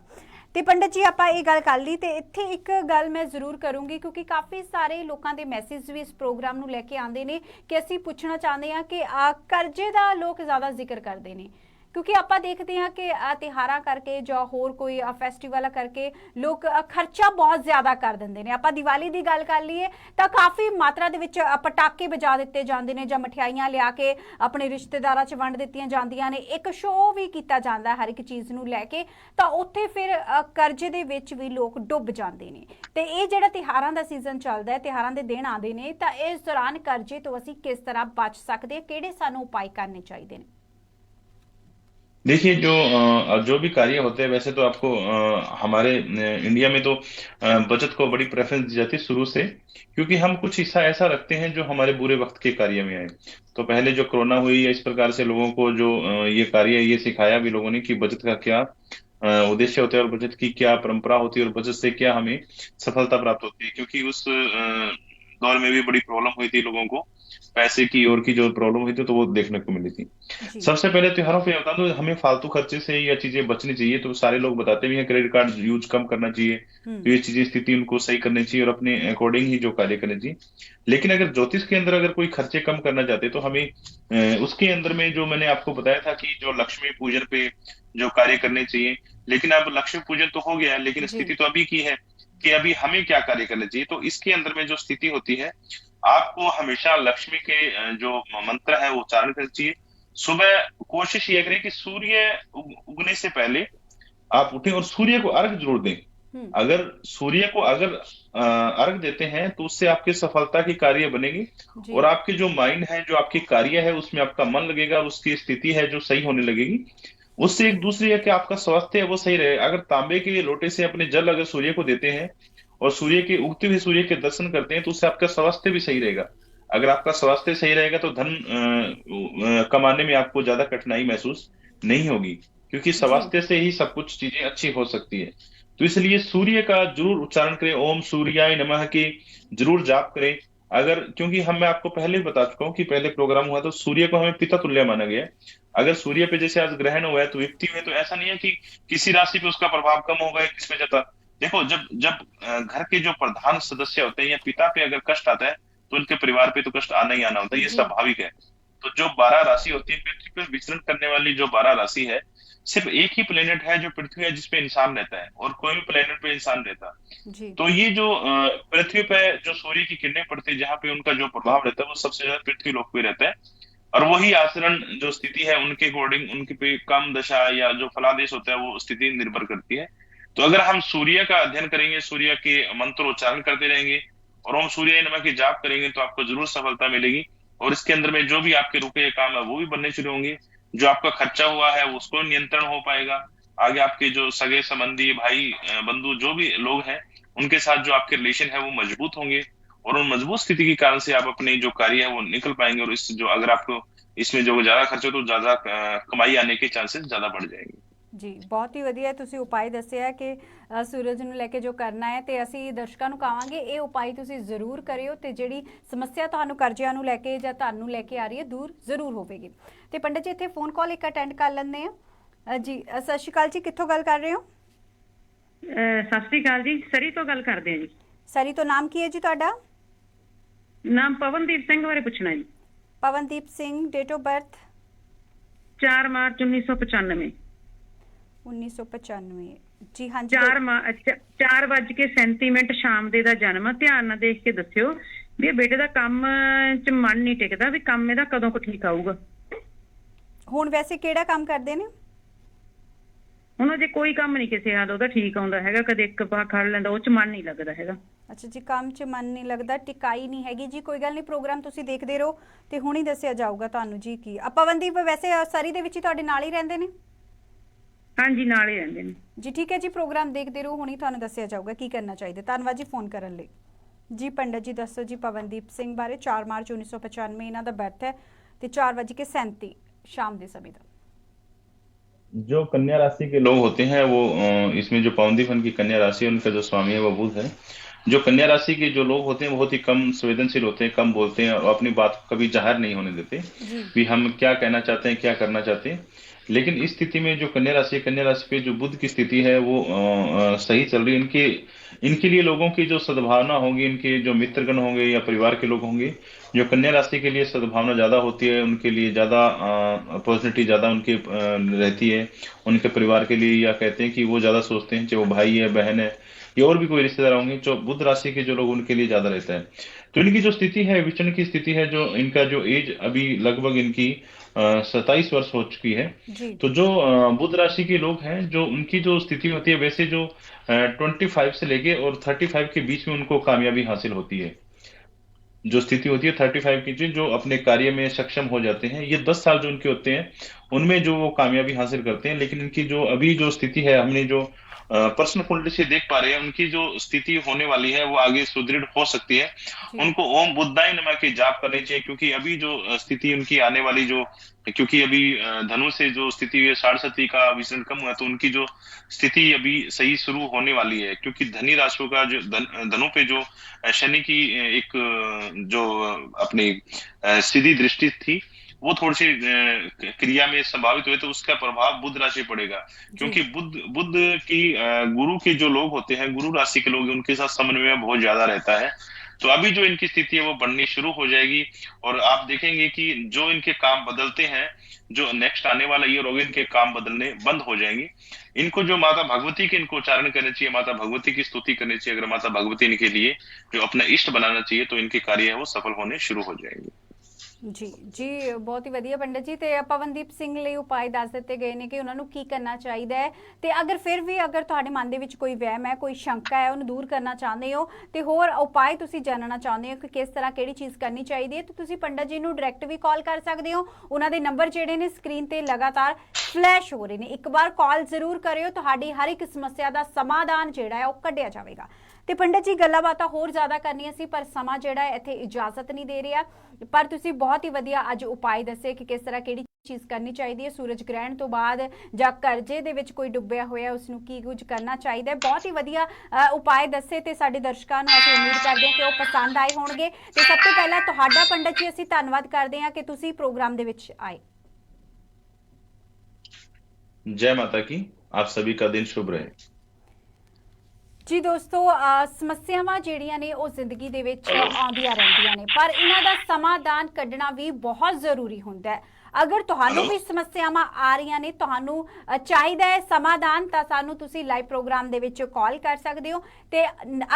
ਤੇ ਪੰਡਤ ਜੀ ਆਪਾਂ ਇਹ ਗੱਲ ਕਰ ਲਈ ਤੇ ਇੱਥੇ ਇੱਕ ਗੱਲ ਮੈਂ ਜ਼ਰੂਰ ਕਰੂੰਗੀ, ਕਿਉਂਕਿ ਕਾਫੀ ਸਾਰੇ ਲੋਕਾਂ ਦੇ ਮੈਸੇਜ ਵੀ ਇਸ ਪ੍ਰੋਗਰਾਮ ਨੂੰ ਲੈ ਕੇ ਆਉਂਦੇ ਨੇ ਕਿ ਅਸੀਂ ਪੁੱਛਣਾ ਚਾਹੁੰਦੇ ਹਾਂ ਕਿ ਕਰਜ਼ੇ ਦਾ ਲੋਕ ਜ਼ਿਆਦਾ ਜ਼ਿਕਰ ਕਰਦੇ ਨੇ, ਕਿਉਂਕਿ ਆਪਾਂ ਦੇਖਦੇ ਹਾਂ ਕਿ ਤਿਉਹਾਰਾਂ ਕਰਕੇ ਜਾਂ ਹੋਰ ਕੋਈ ਫੈਸਟੀਵਲ ਕਰਕੇ ਲੋਕ ਖਰਚਾ ਬਹੁਤ ਜ਼ਿਆਦਾ ਕਰ ਦਿੰਦੇ ਨੇ। ਆਪਾਂ ਦੀਵਾਲੀ ਦੀ ਗੱਲ ਕਰ ਲਈਏ ਤਾਂ ਕਾਫੀ ਮਾਤਰਾ ਦੇ ਵਿੱਚ ਪਟਾਕੇ ਵਜਾ ਦਿੱਤੇ ਜਾਂਦੇ ਨੇ ਜਾਂ ਮਠਿਆਈਆਂ ਲਿਆ ਕੇ ਆਪਣੇ ਰਿਸ਼ਤੇਦਾਰਾਂ 'ਚ ਵੰਡ ਦਿੱਤੀਆਂ ਜਾਂਦੀਆਂ ਨੇ, ਇੱਕ ਸ਼ੋਅ ਵੀ ਕੀਤਾ ਜਾਂਦਾ ਹਰ ਇੱਕ ਚੀਜ਼ ਨੂੰ ਲੈ ਕੇ, ਤਾਂ ਉੱਥੇ ਫਿਰ ਕਰਜ਼ੇ ਦੇ ਵਿੱਚ ਵੀ ਲੋਕ ਡੁੱਬ ਜਾਂਦੇ ਨੇ। ਤੇ ਇਹ ਜਿਹੜਾ ਤਿਉਹਾਰਾਂ ਦਾ ਸੀਜ਼ਨ ਚੱਲਦਾ ਹੈ, ਤਿਉਹਾਰਾਂ ਦੇ ਦਿਨ ਆਉਂਦੇ ਨੇ, ਤਾਂ ਇਸ ਦੌਰਾਨ ਕਰਜ਼ੇ ਤੋਂ ਅਸੀਂ ਕਿਸ ਤਰ੍ਹਾਂ ਬਚ ਸਕਦੇ ਹਾਂ, ਕਿਹੜੇ ਸਾਨੂੰ ਉਪਾਅ ਕਰਨੇ ਚਾਹੀਦੇ ਨੇ? देखिए, जो भी कार्य होते हैं, वैसे तो आपको हमारे इंडिया में तो बचत को बड़ी प्रेफरेंस दी जाती है शुरू से, क्योंकि हम कुछ हिस्सा ऐसा रखते हैं जो हमारे बुरे वक्त के कार्य में आए। तो पहले जो कोरोना हुई या इस प्रकार से लोगों को जो ये कार्य ये सिखाया भी लोगों ने कि बचत का क्या उद्देश्य होता है और बचत की क्या परंपरा होती है और बचत से क्या हमें सफलता प्राप्त होती है। क्योंकि उस दौर में भी बड़ी प्रॉब्लम हुई थी लोगों को, पैसे की और की जो प्रॉब्लम हुई थी तो वो देखने को मिली थी। सबसे पहले त्योहारों पे बता दो, हमें फालतू खर्चे से या चीजें बचनी चाहिए। तो सारे लोग बताते भी हैं क्रेडिट कार्ड यूज कम करना चाहिए, तो ये चीजें स्थिति उनको सही करनी चाहिए और अपने अकॉर्डिंग ही जो कार्य करने चाहिए। लेकिन अगर ज्योतिष के अंदर अगर कोई खर्चे कम करना चाहते तो हमें उसके अंदर में जो मैंने आपको बताया था कि जो लक्ष्मी पूजन पे जो कार्य करने चाहिए, लेकिन अब लक्ष्मी पूजन तो हो गया, लेकिन स्थिति तो अभी की है कि अभी हमें क्या कार्य करना चाहिए। तो इसके अंदर में जो स्थिति होती है, आपको हमेशा लक्ष्मी के जो मंत्र है वो उच्चारण करना चाहिए। सुबह कोशिश ये करें कि सूर्य उगने से पहले आप उठें और सूर्य को अर्घ जरूर दें। अगर सूर्य को अगर अर्घ देते हैं तो उससे आपकी सफलता की कार्य बनेगी और आपके जो माइंड है, जो आपके कार्य है, उसमें आपका मन लगेगा और उसकी स्थिति है जो सही होने लगेगी। उससे एक दूसरी है कि आपका स्वास्थ्य है वो सही रहेगा। अगर तांबे के लोटे से अपने जल अगर सूर्य को देते हैं और सूर्य के उगते हुए सूर्य के दर्शन करते हैं तो उससे आपका स्वास्थ्य भी सही रहेगा। अगर आपका स्वास्थ्य सही रहेगा तो धन कमाने में आपको ज्यादा कठिनाई महसूस नहीं होगी, क्योंकि स्वास्थ्य से ही सब कुछ चीजें अच्छी हो सकती है। तो इसलिए सूर्य का जरूर उच्चारण करें, ओम सूर्याय नमः की जरूर जाप करें। अगर क्योंकि मैं आपको पहले भी बता चुका हूँ कि पहले प्रोग्राम हुआ तो सूर्य को हमें पिता तुल्य माना गया। अगर सूर्य पे जैसे आज ग्रहण हुआ है तो युक्ति हुए, तो ऐसा नहीं है कि किसी राशि पे उसका प्रभाव कम होगा या किसमें जाता। देखो, जब घर के जो प्रधान सदस्य होते हैं या पिता पे अगर कष्ट आता है तो उनके परिवार पे तो कष्ट आना ही आना होता है, ये स्वाभाविक है। तो जो 12 राशि होती है पृथ्वी पर विचरण करने वाली जो 12 राशि है, सिर्फ एक ही प्लेनेट है जो पृथ्वी है जिसपे इंसान रहता है, और कोई भी प्लेनेट पे इंसान रहता। जी तो ये जो पृथ्वी पे जो सूर्य की किरणें पड़ती है, जहाँ पे उनका जो प्रभाव रहता है वो सबसे ज्यादा पृथ्वी लोक पे रहता है। और वही आचरण जो स्थिति है उनके अकॉर्डिंग उनके पे कम दशा या जो फलादेश होता है वो स्थिति निर्भर करती है। तो अगर हम सूर्य का अध्ययन करेंगे, सूर्य के मंत्र उच्चारण करते रहेंगे और ओम सूर्य नमः की जाप करेंगे, तो आपको जरूर सफलता मिलेगी। और इसके अंदर में जो भी आपके रुके काम है वो भी बनने शुरू होंगे। जो आपका खर्चा हुआ है उसको नियंत्रण हो पाएगा। आगे आपके जो सगे संबंधी, भाई, बंधु, जो भी लोग हैं उनके साथ जो आपके रिलेशन है वो मजबूत होंगे, और उन मजबूत स्थिति के कारण से आप अपने जो कार्य है वो निकल पाएंगे। और इस जो अगर आपको इसमें जो ज्यादा खर्च हो तो ज्यादा कमाई आने के चांसेस ज्यादा बढ़ जाएंगे। ਜੀ ਬਹੁਤ ਹੀ ਵਧੀਆ ਤੁਸੀਂ ਉਪਾਅ ਦੱਸਿਆ ਕਿ ਸੂਰਜ ਨੂੰ ਲੈ ਕੇ ਜੋ ਕਰਨਾ ਹੈ, ਤੇ ਅਸੀਂ ਦਰਸ਼ਕਾਂ ਨੂੰ ਕਹਾਂਗੇ ਇਹ ਉਪਾਅ ਤੁਸੀਂ ਜ਼ਰੂਰ ਕਰਿਓ, ਤੇ ਜਿਹੜੀ ਸਮੱਸਿਆ ਤੁਹਾਨੂੰ ਕਰਜ਼ਿਆਂ ਨੂੰ ਲੈ ਕੇ ਜਾਂ ਤੁਹਾਨੂੰ ਲੈ ਕੇ ਆ ਰਹੀ ਹੈ ਦੂਰ ਜ਼ਰੂਰ ਹੋਵੇਗੀ। ਤੇ ਪੰਡਤ ਜੀ ਇੱਥੇ ਫੋਨ ਕਾਲ ਇੱਕ ਅਟੈਂਡ ਕਰ ਲੈਂਦੇ ਆ ਜੀ। ਸਤਿ ਸ਼੍ਰੀ ਅਕਾਲ ਜੀ, ਕਿੱਥੋਂ ਗੱਲ ਕਰ ਰਹੇ ਹੋ? ਸਤਿ ਸ਼੍ਰੀ ਅਕਾਲ ਜੀ, ਸਰੀ ਤੋਂ ਗੱਲ ਕਰਦੇ ਆ ਜੀ। ਸਰੀ ਤੋਂ ਨਾਮ ਕੀ ਹੈ ਜੀ ਤੁਹਾਡਾ? ਨਾਮ ਪਵਨਦੀਪ ਸਿੰਘ ਬਾਰੇ ਪੁੱਛਣਾ ਜੀ। Pavandeep Singh, date of birth? 4 March 1995। 1995 ਜੀ, ਹਾਂਜੀ। 4:37 ਸ਼ਾਮ ਦੇ ਦਾ ਜਨਮ। ਧਿਆਨ ਨਾਲ ਦੇਖ ਕੇ ਦੱਸਿਓ ਵੀ ਇਹ ਬੇਟੇ ਦਾ ਕੰਮ 'ਚ ਮਨ ਨਹੀਂ ਟਿਕਦਾ, ਵੀ ਕੰਮ ਇਹਦਾ ਕਦੋਂ ਕੁ ਠੀਕ ਆਊਗਾ। ਹੁਣ ਵੈਸੇ ਕਿਹੜਾ ਕੰਮ ਕਰਦੇ ਨੇ? ਹੁਣ ਅਜੇ ਕੋਈ ਕੰਮ ਨਹੀਂ ਕਿਸੇ ਹਾਲ ਉਹਦਾ ਠੀਕ ਆਉਂਦਾ ਹੈਗਾ, ਕਦੇ ਇੱਕ ਪਾ ਖੜ ਲੈਂਦਾ, ਉਹ 'ਚ ਮਨ ਨਹੀਂ ਲੱਗਦਾ ਹੈਗਾ। ਅੱਛਾ ਜੀ, ਕੰਮ 'ਚ ਮਨ ਨਹੀਂ ਲੱਗਦਾ, ਟਿਕਾਈ ਨਹੀਂ ਹੈਗੀ ਜੀ। ਕੋਈ ਗੱਲ ਨਹੀਂ, ਪ੍ਰੋਗਰਾਮ ਤੁਸੀਂ ਦੇਖਦੇ ਰਹੋ ਤੇ ਹੁਣੀ ਦੱਸਿਆ ਜਾਊਗਾ ਤੁਹਾਨੂੰ ਜੀ। ਕੀ ਪਵਨਦੀਪ ਵੈਸੇ ਸਰੀ ਦੇ ਵਿੱਚ ਹੀ ਤੁਹਾਡੇ ਨਾਲ ਹੀ ਰਹਿੰਦੇ ਨੇ? ਹਾਂਜੀ, ਨਾਲ ਹੀ ਰਹਿੰਦੇ ਨੇ ਜੀ। ਠੀਕ ਹੈ ਜੀ, ਪ੍ਰੋਗਰਾਮ ਦੇਖਦੇ ਰਹੋ, ਹੁਣੀ ਤੁਹਾਨੂੰ ਦੱਸਿਆ ਜਾਊਗਾ ਕੀ ਕਰਨਾ ਚਾਹੀਦਾ। ਧੰਨਵਾਦ ਜੀ ਫੋਨ ਕਰਨ ਲਈ। ਜੀ ਪੰਡਤ ਜੀ ਦੱਸੋ ਜੀ ਪਵਨਦੀਪ ਸਿੰਘ ਬਾਰੇ। 4 ਮਾਰਚ 1995 ਇਹਨਾਂ ਦਾ ਬਰਥ ਹੈ ਤੇ 4:37 शाम के समय का। जो कन्या राशि के लोग होते हैं वो इसमें जो पवनदीप की कन्या राशि है उनका जो स्वामी है वो बुध है। जो कन्या राशि के जो लोग होते हैं बहुत ही कम संवेदनशील होते हैं, कम बोलते हैं और अपनी बात को कभी जाहिर नहीं होने देते कि हम क्या कहना चाहते हैं, क्या करना चाहते हैं। लेकिन इस स्थिति में जो कन्या राशि पे जो बुध की स्थिति है वो सही चल रही है। इनके लिए लोगों की जो सद्भावना होगी, इनके जो मित्रगण होंगे या परिवार के लोग होंगे, जो कन्या राशि के लिए सद्भावना ज्यादा होती है, उनके लिए ज्यादा अपॉर्चुनिटी ज्यादा उनकी रहती है। उनके परिवार के लिए या कहते हैं कि वो ज्यादा सोचते हैं, चाहे वो भाई है, बहन है या और भी कोई रिश्तेदार होंगे, जो बुध राशि के जो लोग उनके लिए ज्यादा रहता है। तो इनकी जो स्थिति है, विचरण की स्थिति है, जो इनका जो एज अभी लगभग इनकी 27 वर्ष हो चुकी है। तो जो बुध राशि के लोग हैं, जो उनकी जो स्थिति होती है, वैसे जो 25 से लेके और 35 के बीच में उनको कामयाबी हासिल होती है। जो स्थिति होती है 35 की, जो अपने कार्य में सक्षम हो जाते हैं, ये 10 साल जो उनके होते हैं उनमें जो वो कामयाबी हासिल करते हैं। लेकिन इनकी जो अभी जो स्थिति है, हमने जो पर्सनल कुंडली से देख पा रहे हैं, उनकी जो स्थिति होने वाली है वो आगे सुदृढ़ हो सकती है। उनको ओम बुद्धाय नमः की जाप करनी चाहिए, क्योंकि अभी जो स्थिति उनकी आने वाली जो, क्योंकि अभी धनु से जो स्थिति हुई है 67 का विचरण कम हुआ, तो उनकी जो स्थिति अभी सही शुरू होने वाली है। क्योंकि धनी राशियों का जो धनु पे जो शनि की एक जो अपनी सीधी दृष्टि थी वो थोड़ी सी क्रिया में संभावित हुए, तो उसका प्रभाव बुध राशि पड़ेगा। क्योंकि बुध की गुरु के जो लोग होते हैं, गुरु राशि के लोग, उनके साथ समन्वय बहुत ज्यादा रहता है। तो अभी जो इनकी स्थिति है वो बढ़नी शुरू हो जाएगी और आप देखेंगे कि जो इनके काम बदलते हैं, जो नेक्स्ट आने वाला ईयर होगा, इनके काम बदलने बंद हो जाएंगे। इनको जो माता भगवती के इनको उच्चारण करने चाहिए, माता भगवती की स्तुति करनी चाहिए। अगर माता भगवती इनके लिए जो अपना इष्ट बनाना चाहिए, तो इनके कार्य है वो सफल होने शुरू हो जाएंगे। जी जी, बहुत ही ਵਧੀਆ पंडित जी। ਤੇ ਪਵਨਦੀਪ ਸਿੰਘ ਲਈ ਉਪਾਅ ਦੱਸ ਦਿੱਤੇ ਗਏ ਨੇ ਕਿ ਉਹਨਾਂ ਨੂੰ ਕੀ ਕਰਨਾ ਚਾਹੀਦਾ ਹੈ। ਤੇ ਅਗਰ ਫਿਰ ਵੀ ਅਗਰ ਤੁਹਾਡੇ ਮਨ ਦੇ ਵਿੱਚ ਕੋਈ ਵਹਿਮ ਹੈ, ਕੋਈ ਸ਼ੰਕਾ ਹੈ, ਉਹਨੂੰ ਦੂਰ ਕਰਨਾ ਚਾਹੁੰਦੇ ਹੋ ਤੇ ਹੋਰ ਉਪਾਅ ਤੁਸੀਂ ਜਾਣਨਾ ਚਾਹੁੰਦੇ ਹੋ ਕਿ ਕਿਸ ਤਰ੍ਹਾਂ ਕਿਹੜੀ ਚੀਜ਼ ਕਰਨੀ ਚਾਹੀਦੀ ਹੈ, ਤਾਂ ਤੁਸੀਂ ਪੰਡਤ ਜੀ ਨੂੰ ਡਾਇਰੈਕਟ ਵੀ ਕਾਲ ਕਰ ਸਕਦੇ ਹੋ। ਉਹਨਾਂ ਦੇ ਨੰਬਰ ਜਿਹੜੇ ਨੇ ਸਕਰੀਨ ਤੇ ਲਗਾਤਾਰ ਫਲੈਸ਼ ਹੋ ਰਹੇ ਨੇ। ਇੱਕ ਵਾਰ ਕਾਲ ਜ਼ਰੂਰ ਕਰਿਓ, ਤੁਹਾਡੀ ਹਰ ਇੱਕ ਸਮੱਸਿਆ ਦਾ ਸਮਾਧਾਨ ਜਿਹੜਾ ਹੈ ਉਹ ਕੱਢਿਆ ਜਾਵੇਗਾ। ਤੇ ਪੰਡਤ ਜੀ ਗੱਲਾਂ ਬਾਤਾਂ ਹੋਰ ਜ਼ਿਆਦਾ ਕਰਨੀਆਂ ਸੀ, ਪਰ ਸਮਾਂ ਜਿਹੜਾ ਹੈ ਇੱਥੇ ਇਜਾਜ਼ਤ ਨਹੀਂ ਦੇ ਰਿਹਾ। ਪਰ ਤੁਸੀਂ ਬਹੁਤ ਹੀ ਵਧੀਆ ਅੱਜ ਉਪਾਅ ਦੱਸੇ ਕਿ ਕਿਸ ਤਰ੍ਹਾਂ ਕਿਹੜੀ ਚੀਜ਼ ਕਰਨੀ ਚਾਹੀਦੀ ਹੈ ਸੂਰਜ ਗ੍ਰਹਿਣ ਤੋਂ ਬਾਅਦ, ਜਾਂ ਕਰਜ਼ੇ ਦੇ ਵਿੱਚ ਕੋਈ ਡੁੱਬਿਆ ਹੋਇਆ ਉਸ ਨੂੰ ਕੀ ਕੁਝ ਕਰਨਾ ਚਾਹੀਦਾ ਹੈ। ਬਹੁਤ ਹੀ ਵਧੀਆ ਉਪਾਅ ਦੱਸੇ ਤੇ ਸਾਡੇ ਦਰਸ਼ਕਾਂ ਨੂੰ ਅਸੀਂ ਉਮੀਦ ਕਰਦੇ ਹਾਂ ਕਿ ਉਹ ਪਸੰਦ ਆਏ ਹੋਣਗੇ। ਤੇ ਸਭ ਤੋਂ ਪਹਿਲਾਂ ਤੁਹਾਡਾ ਪੰਡਤ ਜੀ ਅਸੀਂ ਧੰਨਵਾਦ ਕਰਦੇ ਹਾਂ ਕਿ ਤੁਸੀਂ ਪ੍ਰੋਗਰਾਮ ਦੇ ਵਿੱਚ ਆਏ। जय माता की, आप सभी का दिन शुभ रहे। ਜੀ ਦੋਸਤੋ, ਸਮੱਸਿਆਵਾਂ ਜਿਹੜੀਆਂ ਨੇ ਉਹ ਜ਼ਿੰਦਗੀ ਦੇ ਵਿੱਚ ਆਉਂਦੀਆਂ ਰਹਿੰਦੀਆਂ ਨੇ, ਪਰ ਇਹਨਾਂ ਦਾ ਸਮਾਧਾਨ ਕੱਢਣਾ ਵੀ ਬਹੁਤ ਜ਼ਰੂਰੀ ਹੁੰਦਾ ਹੈ। ਅਗਰ ਤੁਹਾਨੂੰ ਵੀ ਸਮੱਸਿਆਵਾਂ ਆ ਰਹੀਆਂ ਨੇ, ਤੁਹਾਨੂੰ ਚਾਹੀਦਾ ਹੈ ਸਮਾਧਾਨ, ਤਾਂ ਸਾਨੂੰ ਤੁਸੀਂ ਲਾਈਵ ਪ੍ਰੋਗਰਾਮ ਦੇ ਵਿੱਚ ਕਾਲ ਕਰ ਸਕਦੇ ਹੋ। ਤੇ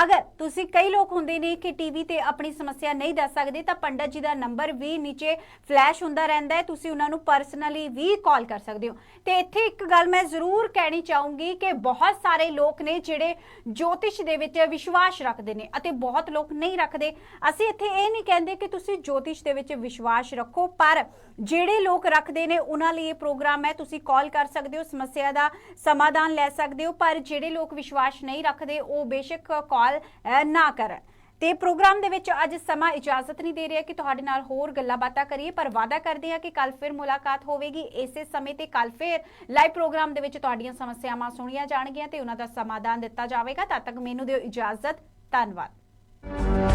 ਅਗਰ ਤੁਸੀਂ, ਕਈ ਲੋਕ ਹੁੰਦੇ ਨੇ ਕਿ ਟੀਵੀ ਤੇ ਆਪਣੀ ਸਮੱਸਿਆ ਨਹੀਂ ਦੱਸ ਸਕਦੇ, ਤਾਂ ਪੰਡਤ ਜੀ ਦਾ ਨੰਬਰ ਵੀ ਨੀਚੇ ਫਲੈਸ਼ ਹੁੰਦਾ ਰਹਿੰਦਾ ਹੈ, ਤੁਸੀਂ ਉਹਨਾਂ ਨੂੰ ਪਰਸਨਲੀ ਵੀ ਕਾਲ ਕਰ ਸਕਦੇ ਹੋ। ਤੇ ਇੱਥੇ ਇੱਕ ਗੱਲ ਮੈਂ ਜ਼ਰੂਰ ਕਹਿਣੀ ਚਾਹੂੰਗੀ ਕਿ ਬਹੁਤ ਸਾਰੇ ਲੋਕ ਨੇ ਜਿਹੜੇ ਜੋਤਿਸ਼ ਦੇ ਵਿੱਚ ਵਿਸ਼ਵਾਸ ਰੱਖਦੇ ਨੇ ਅਤੇ ਬਹੁਤ ਲੋਕ ਨਹੀਂ ਰੱਖਦੇ। ਅਸੀਂ ਇੱਥੇ ਇਹ ਨਹੀਂ ਕਹਿੰਦੇ ਕਿ ਤੁਸੀਂ ਜੋਤਿਸ਼ ਦੇ ਵਿੱਚ ਵਿਸ਼ਵਾਸ ਰੱਖੋ, ਪਰ ਜਿਹੜੇ ਲੋਕ ਰੱਖਦੇ ਨੇ ਉਹਨਾਂ ਲਈ ਇਹ ਪ੍ਰੋਗਰਾਮ ਹੈ, ਤੁਸੀਂ ਕਾਲ ਕਰ ਸਕਦੇ ਹੋ, ਸਮੱਸਿਆ ਦਾ ਸਮਾਧਾਨ ਲੈ ਸਕਦੇ ਹੋ। ਪਰ ਜਿਹੜੇ ਲੋਕ ਵਿਸ਼ਵਾਸ ਨਹੀਂ ਰੱਖਦੇ ਉਹ ਬੇਸ਼ੱਕ ਕਾਲ ਨਾ ਕਰਨ। ਤੇ ਪ੍ਰੋਗਰਾਮ ਦੇ ਵਿੱਚ ਅੱਜ ਸਮਾਂ ਇਜਾਜ਼ਤ ਨਹੀਂ ਦੇ ਰਿਹਾ ਕਿ ਤੁਹਾਡੇ ਨਾਲ ਹੋਰ ਗੱਲਾਂ ਬਾਤਾਂ ਕਰੀਏ, ਪਰ ਵਾਅਦਾ ਕਰਦੇ ਹਾਂ ਕਿ ਕੱਲ ਫਿਰ ਮੁਲਾਕਾਤ ਹੋਵੇਗੀ ਇਸੇ ਸਮੇਂ ਤੇ। ਕੱਲ ਫਿਰ ਲਾਈਵ ਪ੍ਰੋਗਰਾਮ ਦੇ ਵਿੱਚ ਤੁਹਾਡੀਆਂ ਸਮੱਸਿਆਵਾਂ ਸੁਣੀਆਂ ਜਾਣਗੀਆਂ ਤੇ ਉਹਨਾਂ ਦਾ ਸਮਾਧਾਨ ਦਿੱਤਾ ਜਾਵੇਗਾ। ਤਦ ਤੱਕ ਮੈਨੂੰ ਦਿਓ ਇਜਾਜ਼ਤ। ਧੰਨਵਾਦ।